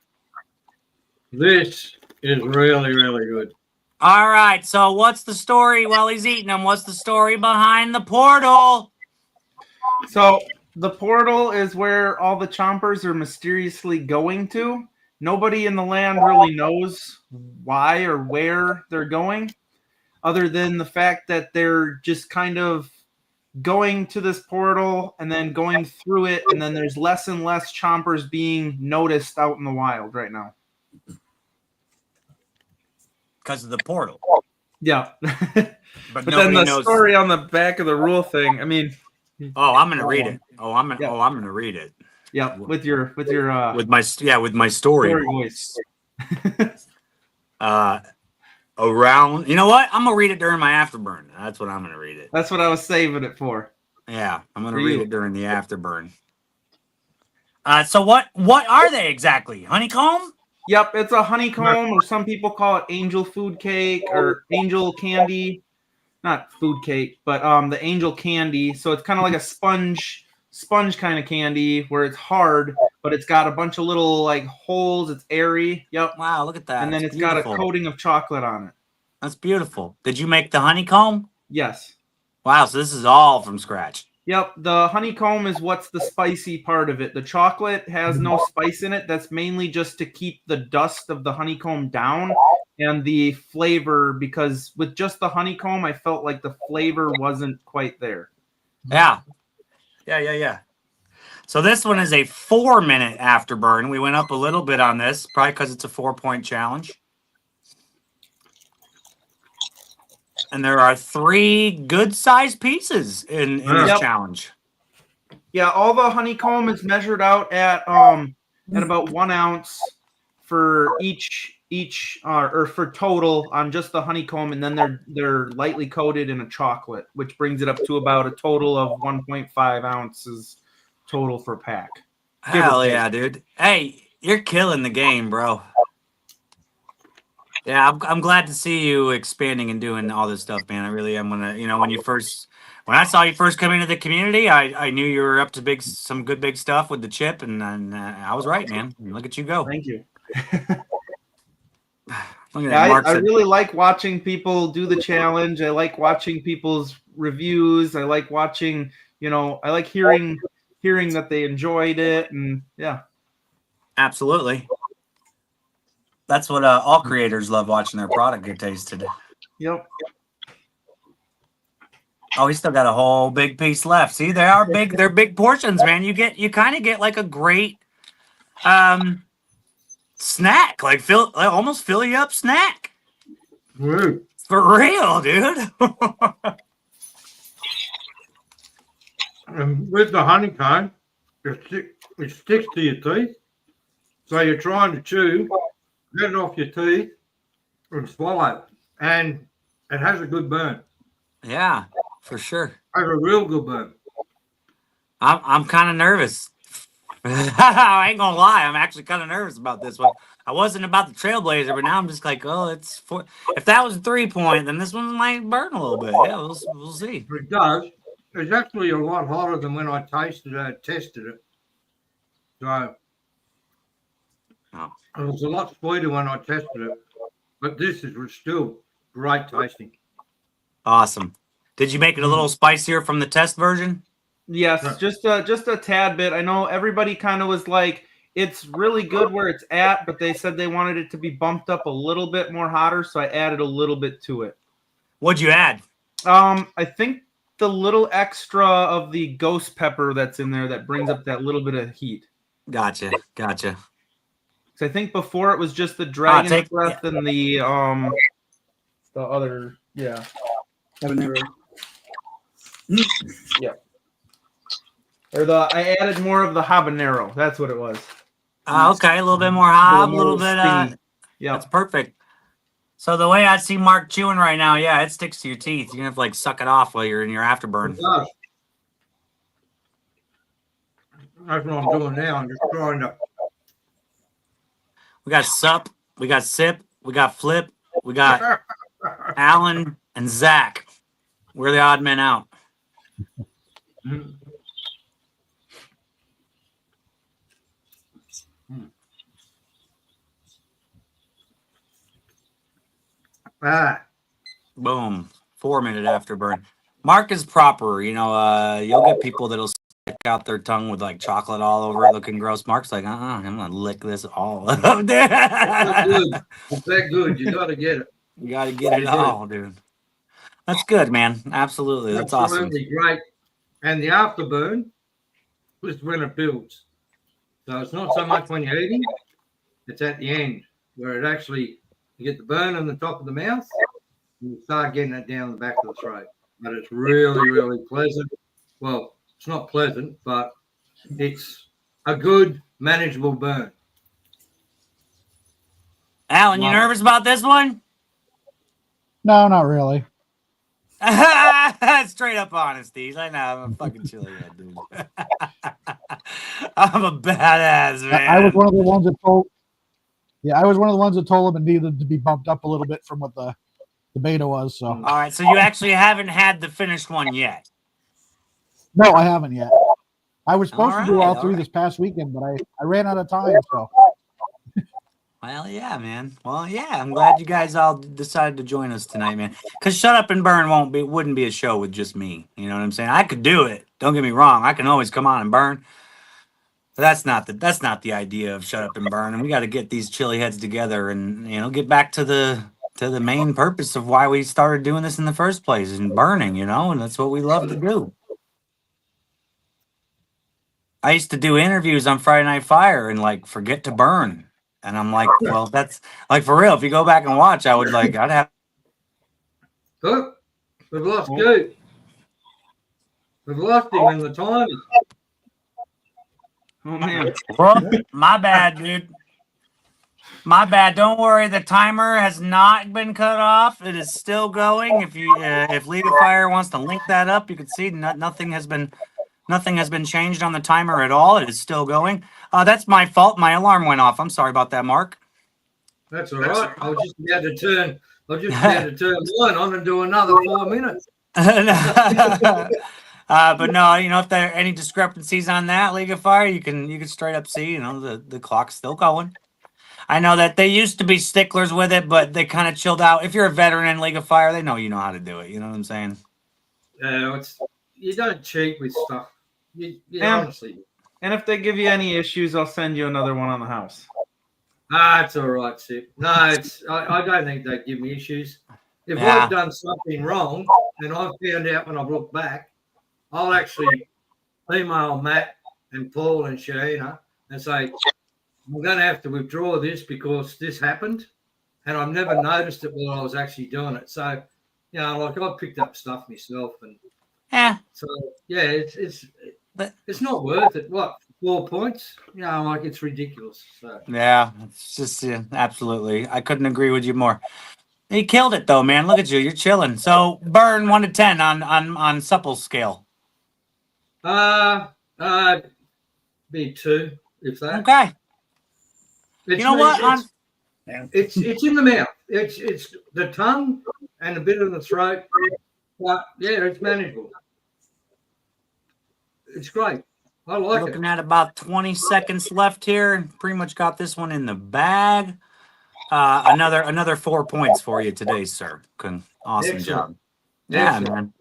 This is really, really good. All right, so what's the story while he's eating them? What's the story behind the portal? So the portal is where all the chompers are mysteriously going to. Nobody in the land really knows why or where they're going, other than the fact that they're just kind of going to this portal and then going through it, and then there's less and less chompers being noticed out in the wild right now. Because of the portal. Yeah. But then the knows. Story on the back of the rule thing, I mean. Oh, I'm going to read it. I'm going to read it. Yeah, with my story voice. Around, you know what? I'm gonna read it during my afterburn. That's what I'm gonna read it. That's what I was saving it for. Yeah, I'm gonna read it during the afterburn. So what are they exactly? Honeycomb? Yep, it's a honeycomb, or some people call it angel food cake or angel candy. Not food cake, but the angel candy. So it's kind of like a sponge kind of candy where it's hard, but it's got a bunch of little like holes. It's airy. Yep. Wow, look at that. And then it's got a coating of chocolate on it. That's beautiful. Did you make the honeycomb? Yes. Wow, so this is all from scratch. Yep. The honeycomb is what's the spicy part of it. The chocolate has no spice in it. That's mainly just to keep the dust of the honeycomb down and the flavor, because with just the honeycomb, I felt like the flavor wasn't quite there. Yeah. Yeah. So this one is a 4-minute afterburn. We went up a little bit on this, probably because it's a 4-point challenge. And there are 3 good-sized pieces in this challenge. Yeah, all the honeycomb is measured out at and about 1 ounce for each or for total on just the honeycomb, and then they're lightly coated in a chocolate, which brings it up to about a total of 1.5 ounces total for pack. Hell yeah, dude. Hey, you're killing the game, bro. Yeah, I'm glad to see you expanding and doing all this stuff, man. I really am. When I saw you first come into the community, I knew you were up to some good big stuff with the chip, and I was right, man. Look at you go. Thank you. Look at that. I really like watching people do the challenge. I like watching people's reviews. I like watching, I like hearing that they enjoyed it, and yeah. Absolutely. That's what all creators love, watching their product get tasted. Yep. Oh, we still got a whole big piece left. See, they are big. They're big portions, man. You kind of get like a great snack, like almost fill you up snack. For real, dude. And with the honeycomb, it sticks to your teeth. So you're trying to chew, get it off your teeth, and swallow. And it has a good burn. Yeah, for sure. Has a real good burn. I'm kind of nervous. I ain't gonna lie. I'm actually kind of nervous about this one. I wasn't about the Trailblazer, but now I'm just like, oh, it's four. If that was a 3-point, then this one might burn a little bit. Yeah, we'll see. It does. It's actually a lot hotter than when I tested it. So it was a lot sweeter when I tested it, but this is still great tasting. Awesome. Did you make it a little spicier from the test version? Yes, just a tad bit. I know everybody kind of was like, it's really good where it's at, but they said they wanted it to be bumped up a little bit more hotter, so I added a little bit to it. What'd you add? I think the little extra of the ghost pepper that's in there that brings up that little bit of heat. Gotcha. So I think before it was just the dragon's breath and the other, yeah. Habanero. Yeah. Or I added more of the habanero. That's what it was. Okay, a little bit more hob, a little bit. Yeah, that's perfect. So the way I see Mark chewing right now, yeah, it sticks to your teeth. You're gonna have to like suck it off while you're in your afterburn. It does. That's what I'm doing now. I'm just trying to. We got Sup, we got Sip, we got Flip, we got Alan and Zach. We're the odd men out. Boom. 4-minute afterburn. Mark is proper. You'll get people that'll stick out their tongue with like chocolate all over it looking gross. Mark's like, I'm gonna lick this all up. It's that good. You gotta get it. You gotta get it all, dude. That's good, man. Absolutely. That's absolutely great. And the afterburn is when it builds. So it's not so much when you're eating, it's at the end where it actually, you get the burn on the top of the mouth and you start getting it down the back of the throat. But it's really, really pleasant. Well, it's not pleasant, but it's a good, manageable burn. Alan, you nervous about this one? No, not really. Straight up honesty. I know I'm a fucking chili head, dude. I'm a badass, man. I was one of the ones that told. Yeah, I was one of the ones that told him it needed to be bumped up a little bit from what the beta was. So. All right, so you actually haven't had the finished one yet? No, I haven't yet. I was supposed to do all three this past weekend, but I ran out of time. So. Well, yeah, man. Well, yeah. I'm glad you guys all decided to join us tonight, man. Because Shut Up and Burn wouldn't be a show with just me. You know what I'm saying? I could do it. Don't get me wrong. I can always come on and burn. But that's not the idea of Shut Up and Burn. And we got to get these chili heads together and get back to the main purpose of why we started doing this in the first place, and burning. And that's what we love to do. I used to do interviews on Friday Night Fire and forget to burn. And I'm like, well, that's for real. If you go back and watch, I'd have. Look, we've lost Goop. We've lost him in the timing. Oh man. Whoop, my bad, dude. My bad. Don't worry. The timer has not been cut off. It is still going. If League of Fire wants to link that up, you can see nothing has been changed on the timer at all. It is still going. That's my fault. My alarm went off. I'm sorry about that, Mark. That's all right. I'll just be able to turn mine on and do another 4 minutes. But no, if there are any discrepancies on that League of Fire, you can straight up see, the clock's still going. I know that they used to be sticklers with it, but they kind of chilled out. If you're a veteran in League of Fire, they know how to do it. You know what I'm saying? Yeah, you don't cheat with stuff. Honestly. And if they give you any issues, I'll send you another one on the house. It's all right, Sip. No, I don't think they give me issues. If Yeah. I've done something wrong and I've found out when I've looked back, I'll actually email Matt and Paul and Sheena and say, I'm going to have to withdraw this because this happened, and I've never noticed it while I was actually doing it. So, I picked up stuff myself, and so it's not worth it. What, 4 points? It's ridiculous. So Yeah, it's just absolutely. I couldn't agree with you more. He killed it though, man. Look at you. You're chilling. So burn 1 to 10 on supple scale. be 2 if that. Okay. You know what? It's in the mouth. It's the tongue and a bit of the throat. But yeah, it's manageable. It's great. I like it. Looking at about 20 seconds left here. Pretty much got this one in the bag. Another 4 points for you today, sir. Awesome job. Yeah, man.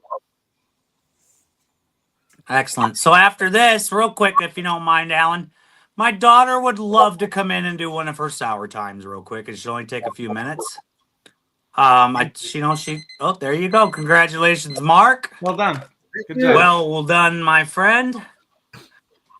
Excellent. So after this, real quick, if you don't mind, Alan, my daughter would love to come in and do one of her sour times real quick. It should only take a few minutes. There you go. Congratulations, Mark. Well done. Good job. Well done, my friend.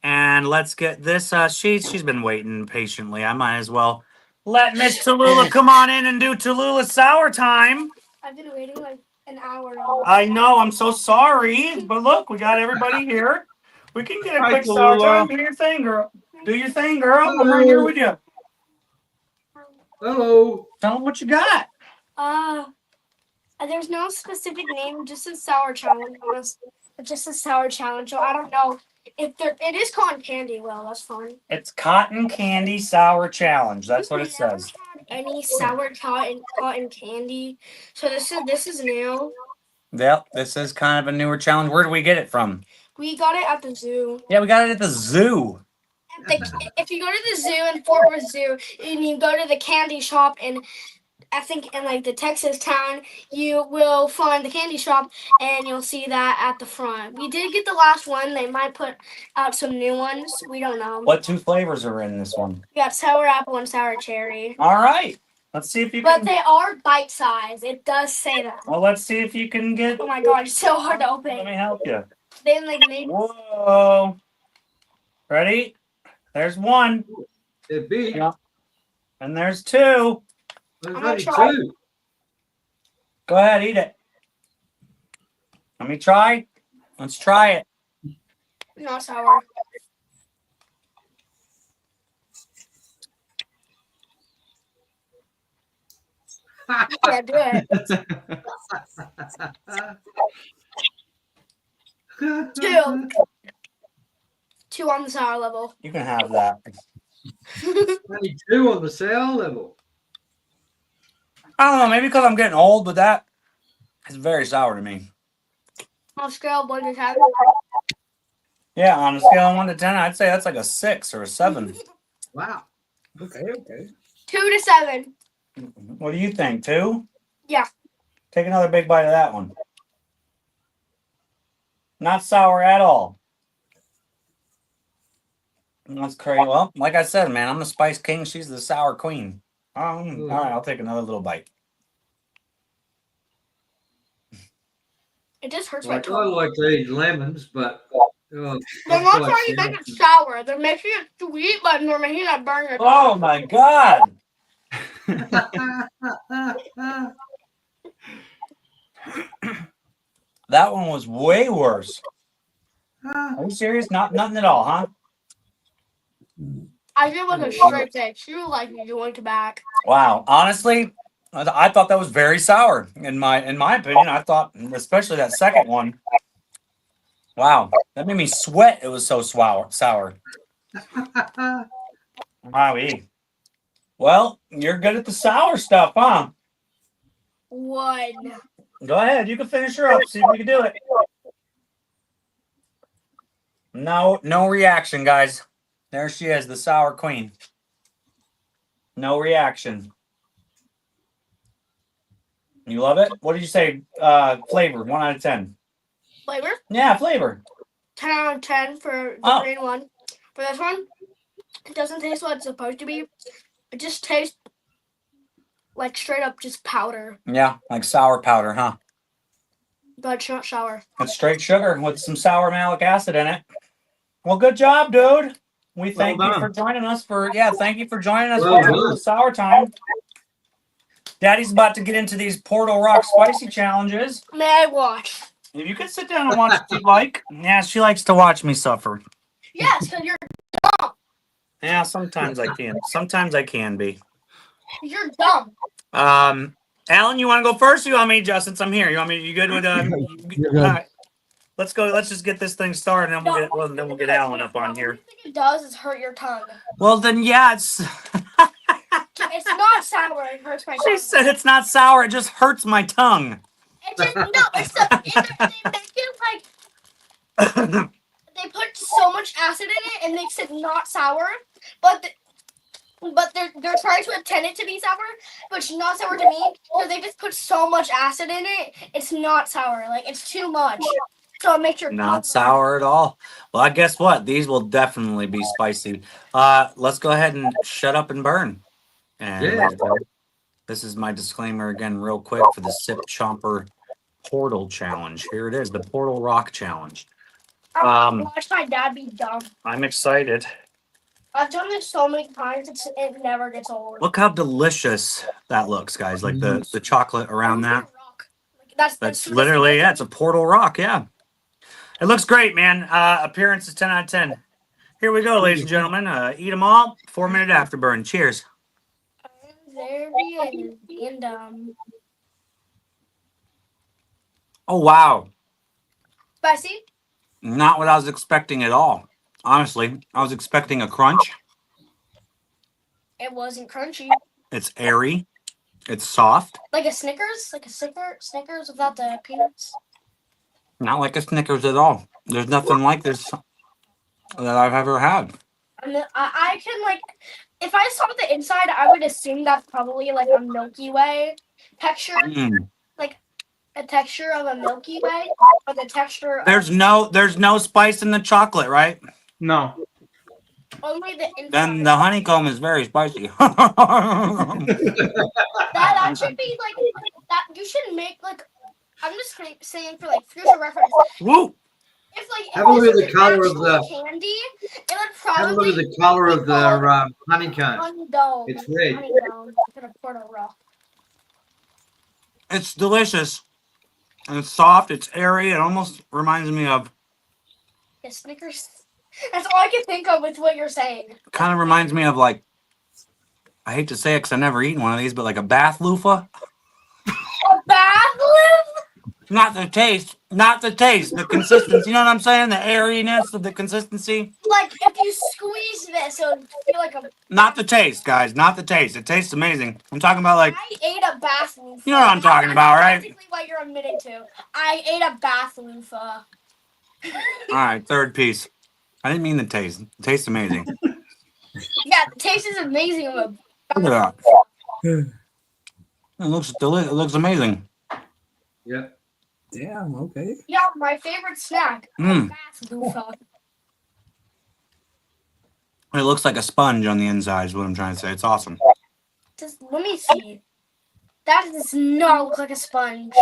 And let's get this. She's been waiting patiently. I might as well let Miss Tallulah come on in and do Tallulah sour time. I've been waiting like an hour. I know. I'm so sorry, but look, we got everybody here. We can get a quick sour time. Do your thing, girl. Do your thing, girl. I'm right here with you. Hello. Tell them what you got. There's no specific name, just a sour challenge. Just a sour challenge. So I don't know if it is cotton candy. Well, that's fun. It's cotton candy sour challenge. That's what it says. Any sour cotton candy. So this is new. Yep, this is kind of a newer challenge. Where do we get it from? We got it at the zoo. Yeah, we got it at the zoo. If you go to the zoo in Fort Worth Zoo and you go to the candy shop and I think in like the Texas town, you will find the candy shop and you'll see that at the front. We did get the last one. They might put out some new ones. We don't know. What 2 flavors are in this one? We got sour apple and sour cherry. All right. Let's see if you can. But they are bite size. It does say that. Well, let's see if you can get. Oh my god, it's so hard to open. Let me help you. They like made. Whoa. Ready? There's 1. They're big. Yeah. And there's 2. There's I'm gonna only try. 2. Go ahead, eat it. Let me try. Let's try it. Not sour. Yeah, do it. 2. 2 on the sour level. You can have that. Only 2 on the sour level. I don't know. Maybe because I'm getting old, but that is very sour to me. On a scale of 1 to 10. Yeah, on a scale of 1 to 10, I'd say that's like a 6 or a 7. Wow. Okay. 2 to 7. What do you think? 2? Yeah. Take another big bite of that one. Not sour at all. That's crazy. Well, like I said, man, I'm the spice king. She's the sour queen. All right, I'll take another little bite. It just hurts my I tongue. like to eat lemons, but They're not trying to make it sour. They're making it sweet, but they're making it burn your tongue. Oh my god! That one was way worse. Are you serious? Nothing at all, huh? I give like a straight taste. You like going back. Wow. Honestly, I thought that was very sour. In my opinion, I thought, especially that second one. Wow, that made me sweat. It was so sour. Wowie. Well, you're good at the sour stuff, huh? One. Go ahead. You can finish her up. See if we can do it. No reaction, guys. There she is, the sour queen. No reaction. You love it? What did you say? Flavor, 1 out of 10. Flavor? Yeah, flavor. 10 out of 10 for the green one. For this one, it doesn't taste what it's supposed to be. It just tastes like straight up just powder. Yeah, like sour powder, huh? But it's not sour. It's straight sugar with some sour malic acid in it. Well, good job, dude. We thank you for joining us thank you for joining us for the sour time. Daddy's about to get into these Portal Rock spicy challenges. May I watch? If you could sit down and watch if you'd like. Yeah, she likes to watch me suffer. Yes, because you're dumb. Yeah, sometimes I can. Sometimes I can be. You're dumb. Alan, you want to go first? Or you want me, Justin? Since I'm here. You good with You're good. All right. Let's go. Let's just get this thing started, and then we'll get Alan up on here. What it does is hurt your tongue. Well, then, yeah, it's. It's not sour. It hurts my tongue. She said it's not sour. It just hurts my tongue. It just no. They make it like they put so much acid in it and makes it not sour, but they're trying to intend it to be sour, but it's not sour to me. So they just put so much acid in it. It's not sour. Like it's too much. So it makes your not sour at all. Well, I guess what? These will definitely be spicy. Let's go ahead and shut up and burn. And this is my disclaimer again, real quick, for the Sip Chomper Portal Challenge. Here it is, the Portal Rock Challenge. Watch my dad be dumb. I'm excited. I've done this so many times, it never gets old. Look how delicious that looks, guys. Like the chocolate around that. That's literally, it's a Portal Rock, yeah. It looks great, man. Appearance is 10 out of 10. Here we go, ladies and gentlemen. Eat them all. 4-minute afterburn. Cheers. There he is, being dumb. Oh, wow. Spicy? Not what I was expecting at all. Honestly, I was expecting a crunch. It wasn't crunchy. It's airy. It's soft. Like a Snickers? Like a Snickers without the peanuts? Not like a Snickers at all. There's nothing like this that I've ever had. I can, like, if I saw the inside, I would assume that's probably like a Milky Way texture. Like a texture of a Milky Way. Or the texture of... There's no spice in the chocolate, right? No. Only the inside. Then the honeycomb is very spicy. That should be like that. You should make like. I'm just saying for like future reference. Woo! If like have a look at the color of the candy, it would probably have a look at the color of the honeycomb. Honeycomb. It's red. Honeycomb. Portal Rock. It's delicious. And it's soft. It's airy. It almost reminds me of. Yeah, Snickers. That's all I can think of with what you're saying. Kind of reminds me of like. I hate to say it because I've never eaten one of these, but like a bath loofah. A bath loofah? Not the taste. Not the taste. The consistency. You know what I'm saying? The airiness of the consistency. Like if you squeeze this, it would feel like a. Not the taste, guys. Not the taste. It tastes amazing. I'm talking about like. I ate a bath loofah. You know what I'm talking about, right? That's basically what you're admitting to. I ate a bath loofah. All right, third piece. I didn't mean the taste. It tastes amazing. Yeah, the taste is amazing. Look at that. It looks delicious. It looks amazing. Yeah. Damn. Okay. Yeah, my favorite snack. Mm. Bath loofah. It looks like a sponge on the inside is what I'm trying to say. It's awesome. Just let me see. That does not look like a sponge.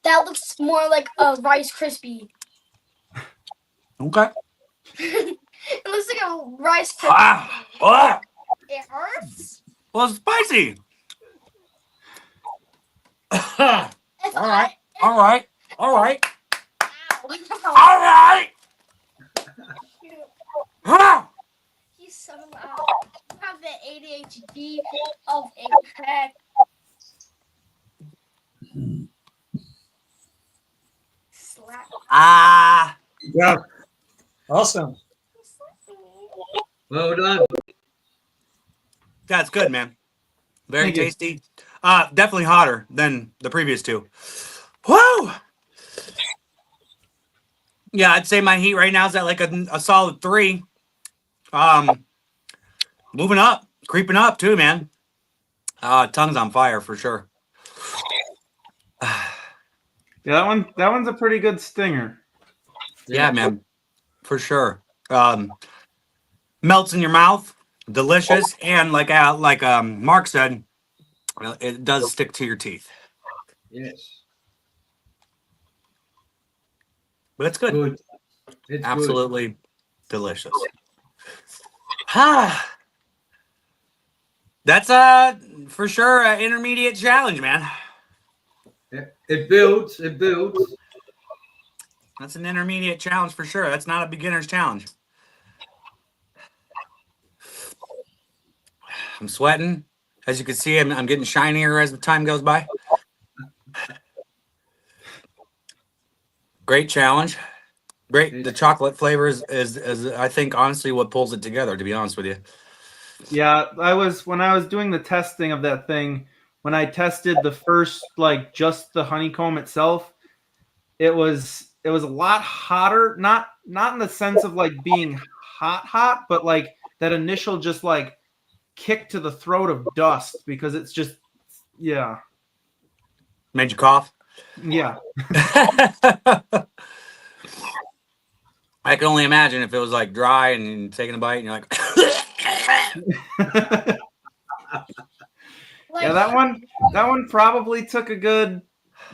That looks more like a Rice Krispie. Okay. It looks like a Rice Krispie. Ah. It hurts. Well, it's spicy. If All right. All right. All right. Ow. All right. Ah. He's have the ADHD of a pet. Slap. Ah. Yeah. Awesome. Well done. That's good, man. Very Thank you. tasty. Definitely hotter than the previous two. Woo! Yeah, I'd say my heat right now is at like a solid 3. Moving up, creeping up too, man. Tongue's on fire for sure. Yeah, that one's a pretty good stinger. Yeah, man, for sure. Melts in your mouth, delicious, and like Mark said, it does stick to your teeth. Yes. But it's good. Good. It's Absolutely delicious. Ah, that's for sure an intermediate challenge, man. good. It builds. It builds. That's an intermediate challenge for sure. That's not a beginner's challenge. I'm sweating. As you can see, I'm getting shinier as the time goes by. Great challenge. Great. The chocolate flavor is I think honestly what pulls it together, to be honest with you. Yeah, when I was doing the testing of that thing, when I tested the first like just the honeycomb itself, it was a lot hotter, not in the sense of like being hot, but like that initial just like kick to the throat of dust because it's just Made you cough? Yeah. I can only imagine if it was like dry and you're taking a bite and you're like Yeah, that one probably took a good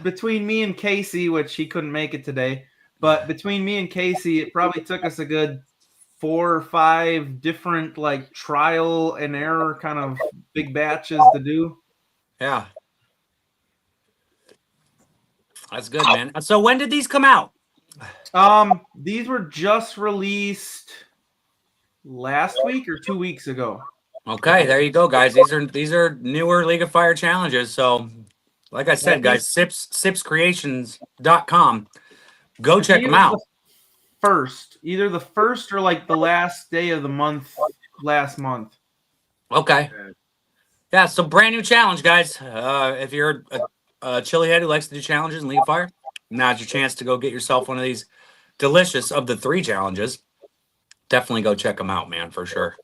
between me and Casey, which he couldn't make it today, but between me and Casey, it probably took us a good 4 or 5 different like trial and error kind of big batches to do. Yeah. That's good, man. So when did these come out? These were just released last week or 2 weeks ago. Okay, there you go, guys. These are newer League of Fire challenges. So, like I said, guys, sipscreations.com. Go check them out. Either the first or like the last day of the month last month. Okay. Yeah, so brand new challenge, guys. If you're a chili head who likes to do challenges in League of Fire, now's your chance to go get yourself one of these delicious of the 3 challenges. Definitely go check them out, man, for sure.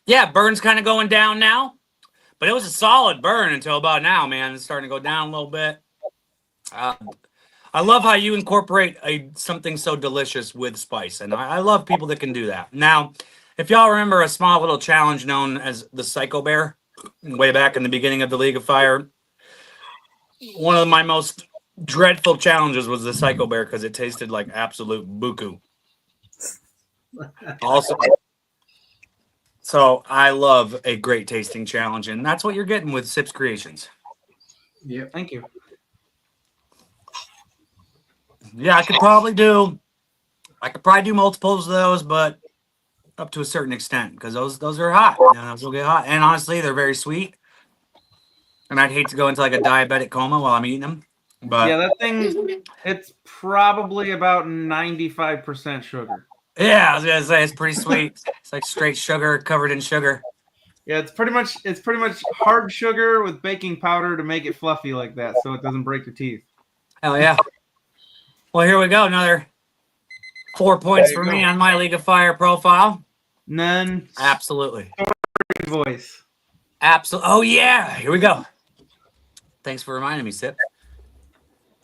Yeah, burn's kind of going down now, but it was a solid burn until about now, man. It's starting to go down a little bit. I love how you incorporate something so delicious with spice, and I love people that can do that. Now, if y'all remember a small little challenge known as the Psycho Bear, way back in the beginning of the League of Fire, one of my most dreadful challenges was the Psycho Bear because it tasted like absolute buku. Also, so I love a great tasting challenge, and that's what you're getting with Sips Creations. Yeah, thank you. Yeah, I could probably do multiples of those, but up to a certain extent because those are hot. Those will get hot, and honestly, they're very sweet. And I'd hate to go into like a diabetic coma while I'm eating them. But yeah, that thing, it's probably about 95% sugar. Yeah, I was gonna say it's pretty sweet. It's like straight sugar covered in sugar. Yeah, it's pretty much hard sugar with baking powder to make it fluffy like that, so it doesn't break your teeth. Hell yeah! Well, here we go. Another 4 points for me on my League of Fire profile. None. Absolutely. Voice. Absolutely. Oh yeah. Here we go. Thanks for reminding me, Sip.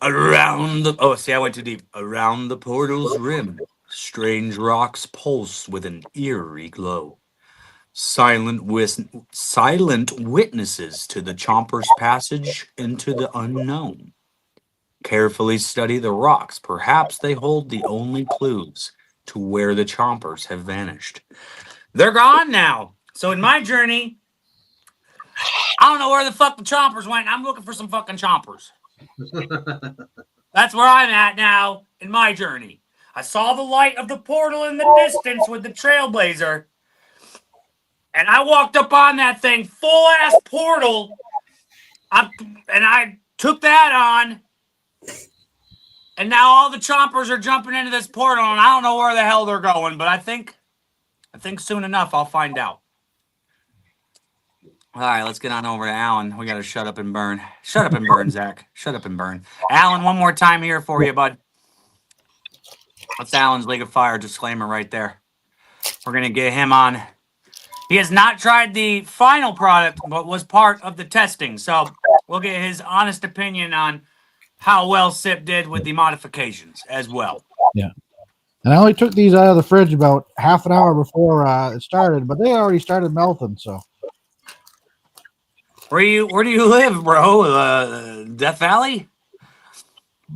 Around the I went too deep. Around the portal's rim. Strange rocks pulse with an eerie glow. Silent witnesses to the Chomper's passage into the unknown. Carefully study the rocks. Perhaps they hold the only clues to where the Chompers have vanished. They're gone now. So in my journey, I don't know where the fuck the Chompers went. I'm looking for some fucking Chompers. That's where I'm at now in my journey. I saw the light of the portal in the distance with the trailblazer, And I walked up on that thing, full ass portal. And I took that on. And now all the chompers are jumping into this portal, and I don't know where the hell they're going, but I think soon enough I'll find out. All right, let's get on over to Alan. We got to shut up and burn. Shut up and burn, Zach. Shut up and burn. Alan, one more time here for you, bud. That's Alan's League of Fire disclaimer right there. We're going to get him on. He has not tried the final product, but was part of the testing. So we'll get his honest opinion on how well Sip did with the modifications as well. Yeah. And I only took these out of the fridge about half an hour before it started, but they already started melting. So, where do you live, bro? Death Valley?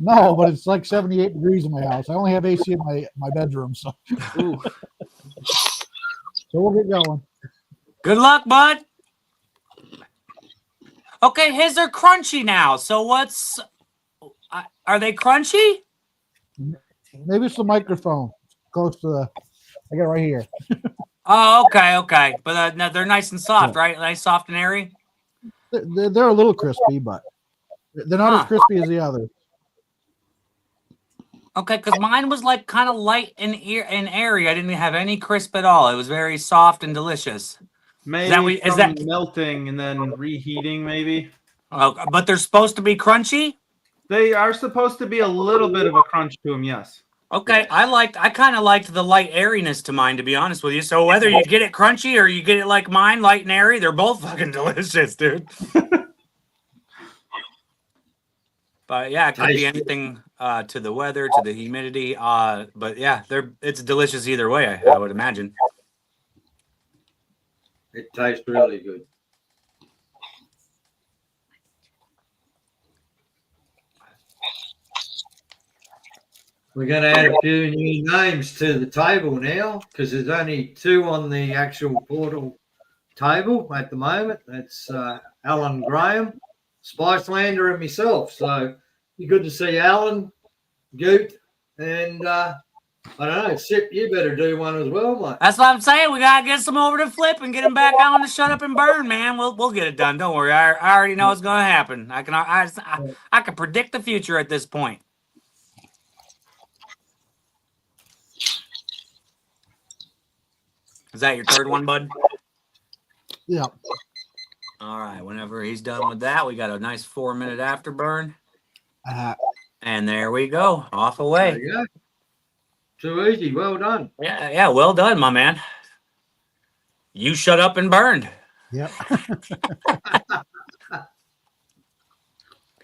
no, but it's like 78 degrees in my house. I only have AC in my bedroom, so Ooh. So we'll get going. Good luck, bud. Okay, his are crunchy now. So what's? Are they crunchy? Maybe it's the microphone close to the. I got it right here. Oh, okay. But no, they're nice and soft, right? Nice, soft, and airy. They're a little crispy, but they're not as crispy as the others. Okay, because mine was like kind of light and airy. I didn't have any crisp at all. It was very soft and delicious. Maybe is that melting and then reheating, maybe? Oh, but they're supposed to be crunchy? They are supposed to be a little bit of a crunch to them, yes. Okay, I kind of liked the light airiness to mine, to be honest with you. So whether you get it crunchy or you get it like mine, light and airy, they're both fucking delicious, dude. But yeah, it could be anything to the weather, to the humidity. But yeah, it's delicious either way, I would imagine. It tastes really good. We're going to add a few new names to the table now because there's only 2 on the actual portal table at the moment. That's Alan Graham, Spicelander, and myself. So you're good to see Alan, Goot, and I don't know, Sip, you better do one as well, mate. That's what I'm saying. We gotta get some over to Flip and get him back on to Shut Up and Burn, man. We'll get it done. Don't worry. I already know it's gonna happen. I can predict the future at this point. Is that your third one, bud? Yeah. All right. Whenever he's done with that, we got a nice 4-minute afterburn. And there we go. Off away. There you go. Too easy. Well done. Yeah. Well done, my man. You shut up and burned. Yep.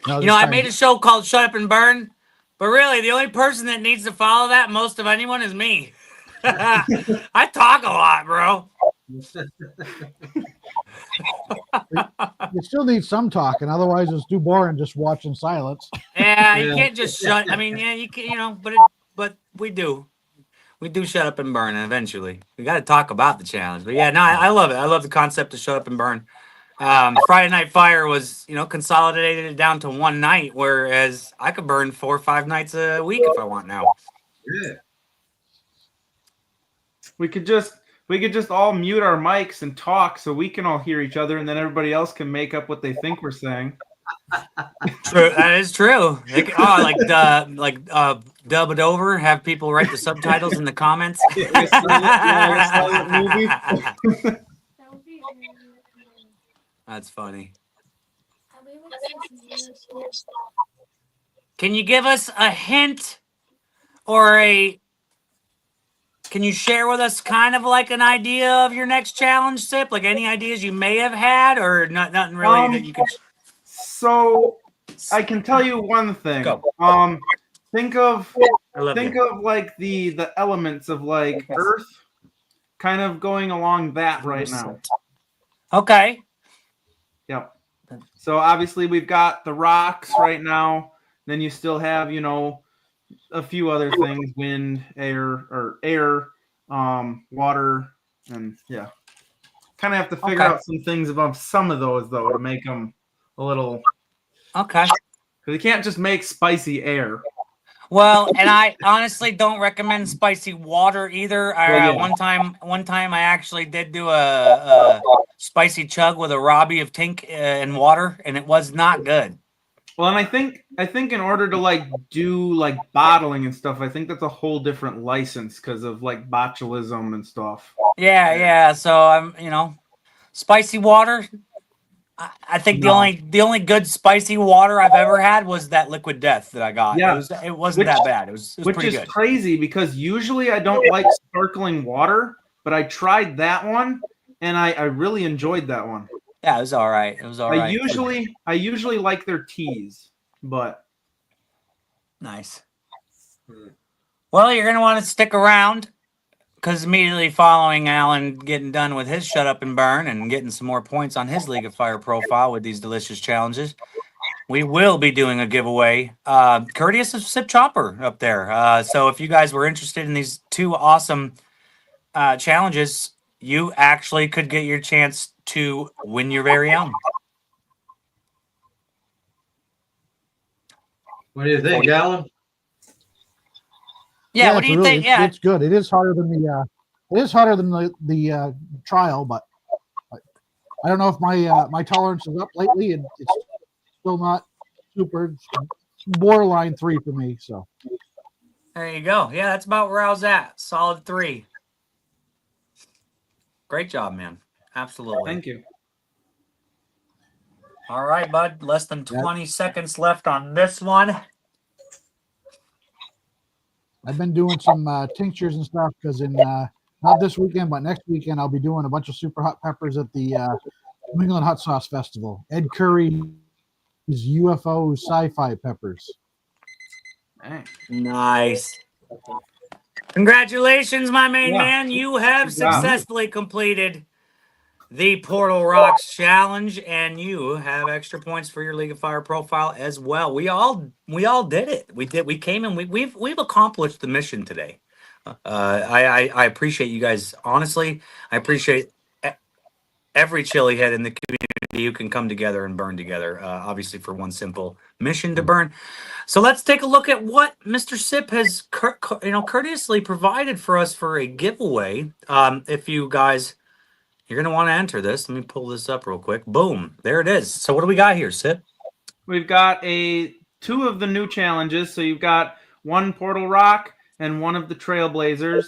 I made a show called Shut Up and Burn, but really the only person that needs to follow that most of anyone is me. I talk a lot, bro. You still need some talking, otherwise it's too boring just watching silence. Yeah, you can't just shut. I mean, yeah, you can, but we do shut up and burn, and eventually we got to talk about the challenge. But yeah, no, I love it. I love the concept of shut up and burn. Friday Night Fire was, consolidated it down to one night, whereas I could burn 4 or 5 nights a week if I want now. Yeah. We could just all mute our mics and talk so we can all hear each other, and then everybody else can make up what they think we're saying. True, that is true. Dub it over. Have people write the subtitles in the comments. That's funny. Can you give us a hint or can you share with us kind of like an idea of your next challenge, Sip? Like any ideas you may have had or nothing really that you could... So I can tell you one thing. Go. Think of like the elements of like Earth kind of going along that right now. Okay. Yep. So obviously we've got the rocks right now. Then you still have, a few other things, wind, air, water, and yeah. Kind of have to figure out some things about some of those though to make them a little okay. Because you can't just make spicy air. Well, and I honestly don't recommend spicy water either. Well, yeah. One time I actually did do a spicy chug with a Robbie of Tink in water, and it was not good. Well, and I think in order to like do like bottling and stuff, I think that's a whole different license because of like botulism and stuff. Yeah. So spicy water. I think No. the only good spicy water I've ever had was that Liquid Death that I got. Yeah. It wasn't that bad. It was Which pretty is good. crazy because usually I don't like sparkling water, but I tried that one and I really enjoyed that one. Yeah, it was all right. It was all right. I usually like their teas, but Nice. Well, you're gonna want to stick around because immediately following Alan getting done with his shut up and burn and getting some more points on his League of Fire profile with these delicious challenges, we will be doing a giveaway, courteous of Sip Chomper up there. So if you guys were interested in these two awesome challenges, you actually could get your chance to win your very own. What do you think, Alan? Yeah, what do you think? Yeah, it's good. It is harder than the trial, but I don't know if my tolerance is up lately, and it's still not super. It's borderline 3 for me. So there you go. Yeah, that's about where I was at. Solid 3. Great job, man. Absolutely. thank you. All right, bud. Less than 20 seconds left on this one. I've been doing some tinctures and stuff because in not this weekend, but next weekend I'll be doing a bunch of super hot peppers at the New England Hot Sauce Festival. Ed Curry's UFO sci-fi peppers. Nice. Congratulations, my main man. You have successfully completed the Portal Rocks challenge, and you have extra points for your League of Fire profile as well. We all did it. We came and we've accomplished the mission today. I appreciate you guys. Honestly, I appreciate every chili head in the community who can come together and burn together. Obviously, for one simple mission to burn. So let's take a look at what Mr. Sip has courteously provided for us for a giveaway. If you guys, you're going to want to enter this. Let me pull this up real quick. Boom. There it is. So what do we got here, Sip? We've got 2 of the new challenges. So you've got 1 Portal Rock and 1 of the Trailblazers.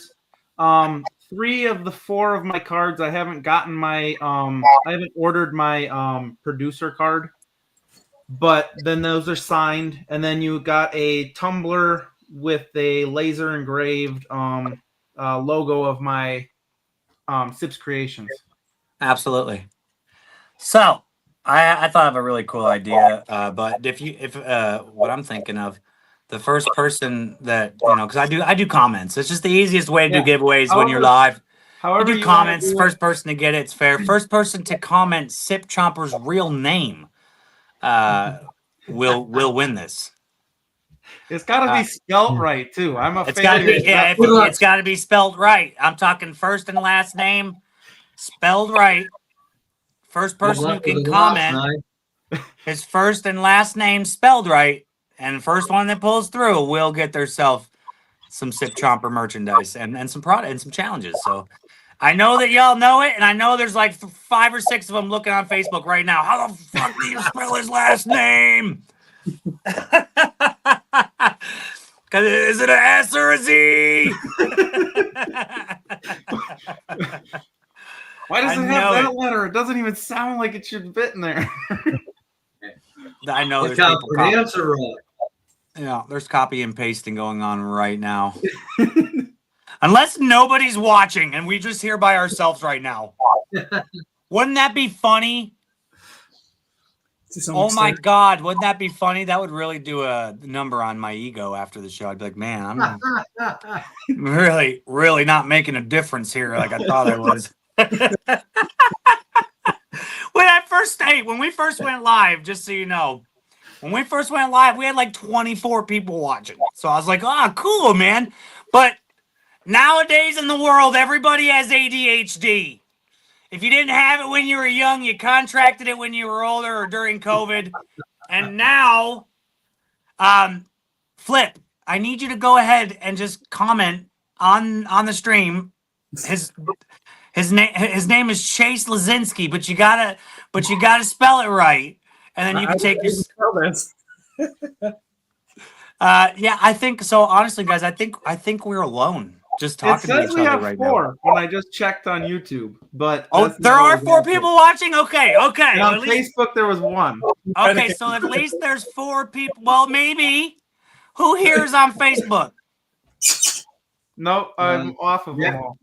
3 of the 4 of my cards, I haven't gotten my I haven't ordered my producer card, but then those are signed. And then you got a tumbler with a laser engraved logo of my Sips Creations. Absolutely. So I thought of a really cool idea, but if what I'm thinking of, the first person that because I do comments. It's just the easiest way to do giveaways when you're live. However, you do comments. First person to get it's fair. First person to comment Sip Chomper's real name will win this. It's got to be spelled right too. I'm a It's fan. got to be it's got to be spelled right. I'm talking first and last name spelled right. First person who can comment his first and last name spelled right, and first one that pulls through will get themselves some Sip Chomper merchandise and some product and some challenges. So I know that y'all know it, and I know there's like 5 or 6 of them looking on Facebook right now. How the fuck do you spell his last name? Cause is it an S or a Z? Why does it have that letter? It doesn't even sound like it should fit in there. I know there's people there's copy and pasting going on right now. Unless nobody's watching and we just here by ourselves right now. Wouldn't that be funny? Oh my God, wouldn't that be funny? That would really do a number on my ego after the show. I'd be like, man, I'm really, really not making a difference here like I thought I was. When we first went live, just so you know, when we first went live, we had like 24 people watching. So I was like, cool, man. But nowadays in the world, everybody has ADHD. If you didn't have it when you were young, you contracted it when you were older or during COVID. And now, Flip, I need you to go ahead and just comment on the stream. His name is Chase Lazinski, but you gotta spell it right, and then you can take your. Yeah, I think so. Honestly, guys, I think we're alone. Just It talking to says each we other have right 4 now. when I just checked on YouTube, but Oh, that's there not are what 4 it is. people watching. Okay. And Well, on at least Facebook there was 1. okay. So at least there's 4 people. Well, maybe. Who here is on Facebook? No, I'm off of yeah. them all.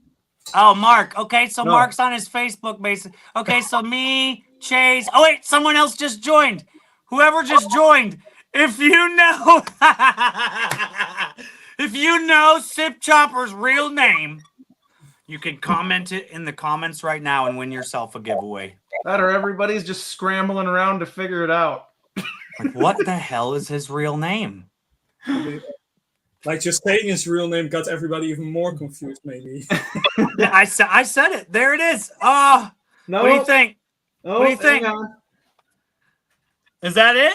Oh, Mark. Okay, so No. Mark's on his Facebook base. Okay, so me, Chase. Oh wait, someone else just joined. Whoever just joined, if you know, if you know Sip Chomper's real name, you can comment it in the comments right now and win yourself a giveaway. That or everybody's just scrambling around to figure it out. Like, what the hell is his real name? Like just saying his real name got everybody even more confused, maybe. Yeah, I said it. There it is. Oh, No. what do you think? Oh, What do you think? hang on. Is that it?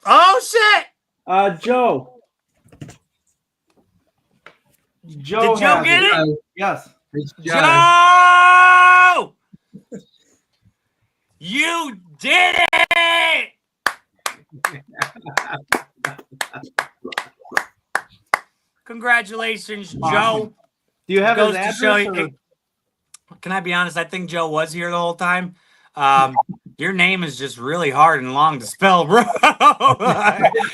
Oh shit! Joe. Joe Did Joe has get it? Yes. It's Joe! You did it! Congratulations, Awesome. Joe. Do you have Goes his to show address? you- or- Can I be honest? I think Joe was here the whole time. Your name is just really hard and long to spell, bro.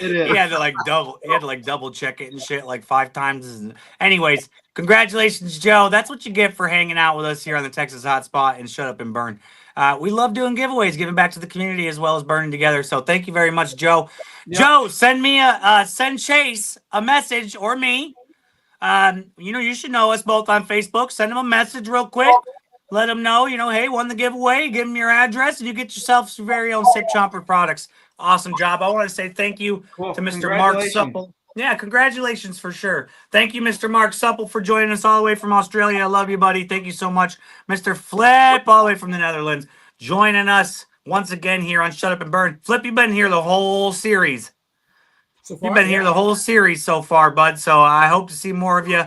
It is. He had to like double check it and shit like 5 times. Anyways, congratulations, Joe. That's what you get for hanging out with us here on the Texas Hotspot and Shut Up and Burn. We love doing giveaways, giving back to the community as well as burning together. So thank you very much, Joe. Yep. Joe, send Chase a message or me. You should know us both on Facebook. Send him a message real quick. Let him know, hey, won the giveaway. Give him your address, and you get yourself some very own Sip Chomper products. Awesome job. I want to say thank you Cool. to Mr. Mark Supple. Yeah, congratulations for sure. Thank you, Mr. Mark Supple, for joining us all the way from Australia. I love you, buddy. Thank you so much. Mr. Flip, all the way from the Netherlands, joining us once again here on Shut Up and Burn. Flip, you've been here the whole series. So far, You've been here the whole series so far, bud. So I hope to see more of you.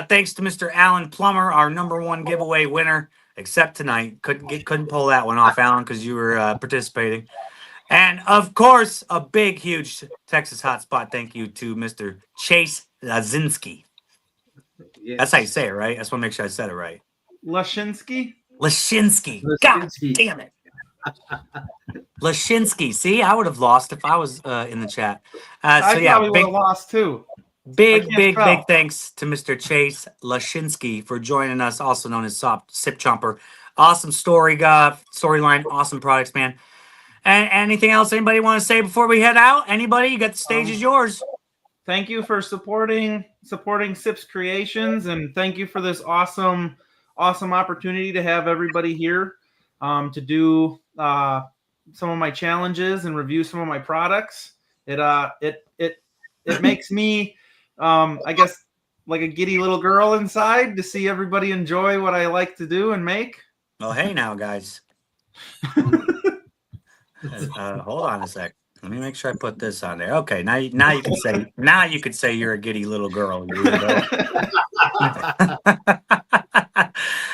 Thanks to Mr. Alan Plummer, our #1 giveaway winner. Except tonight, couldn't pull that one off, Alan, because you were participating. And of course, a big, huge Texas Hotspot thank you to Mr. Chase Lazinski. Yes. That's how you say it, right? I just want to make sure I said it right. Lashinsky? Lashinsky. God Lazinski. damn it. Lashinsky. See, I would have lost if I was in the chat. I probably would big, have lost too. big, can't big, spell. big thanks to Mr. Chase Lashinsky for joining us, also known as Sip Chomper. Awesome storyline, awesome products, man. And anything else anybody want to say before we head out? Anybody? You got the stage is yours. Thank you for supporting Sip's Creations, and thank you for this awesome opportunity to have everybody here to do some of my challenges and review some of my products. It makes me I guess like a giddy little girl inside to see everybody enjoy what I like to do and make. Well, hey now, guys. Hold on a sec. Let me make sure I put this on there. Okay, now you can say you're a giddy little girl. You weirdo.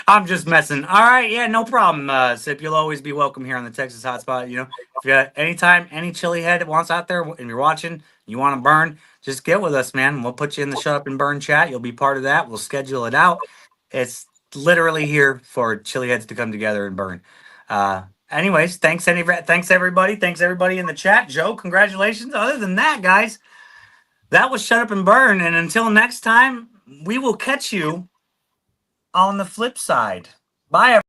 I'm just messing. All right, yeah, no problem. Sip, you'll always be welcome here on the Texas Hotspot. If you got anytime any chili head wants out there and you're watching, you want to burn, just get with us, man. We'll put you in the Shut Up and Burn chat. You'll be part of that. We'll schedule it out. It's literally here for chili heads to come together and burn. Anyways, thanks everybody. Thanks everybody in the chat. Joe, congratulations. Other than that, guys, that was Shut Up and Burn. And until next time, we will catch you on the flip side. Bye, everybody.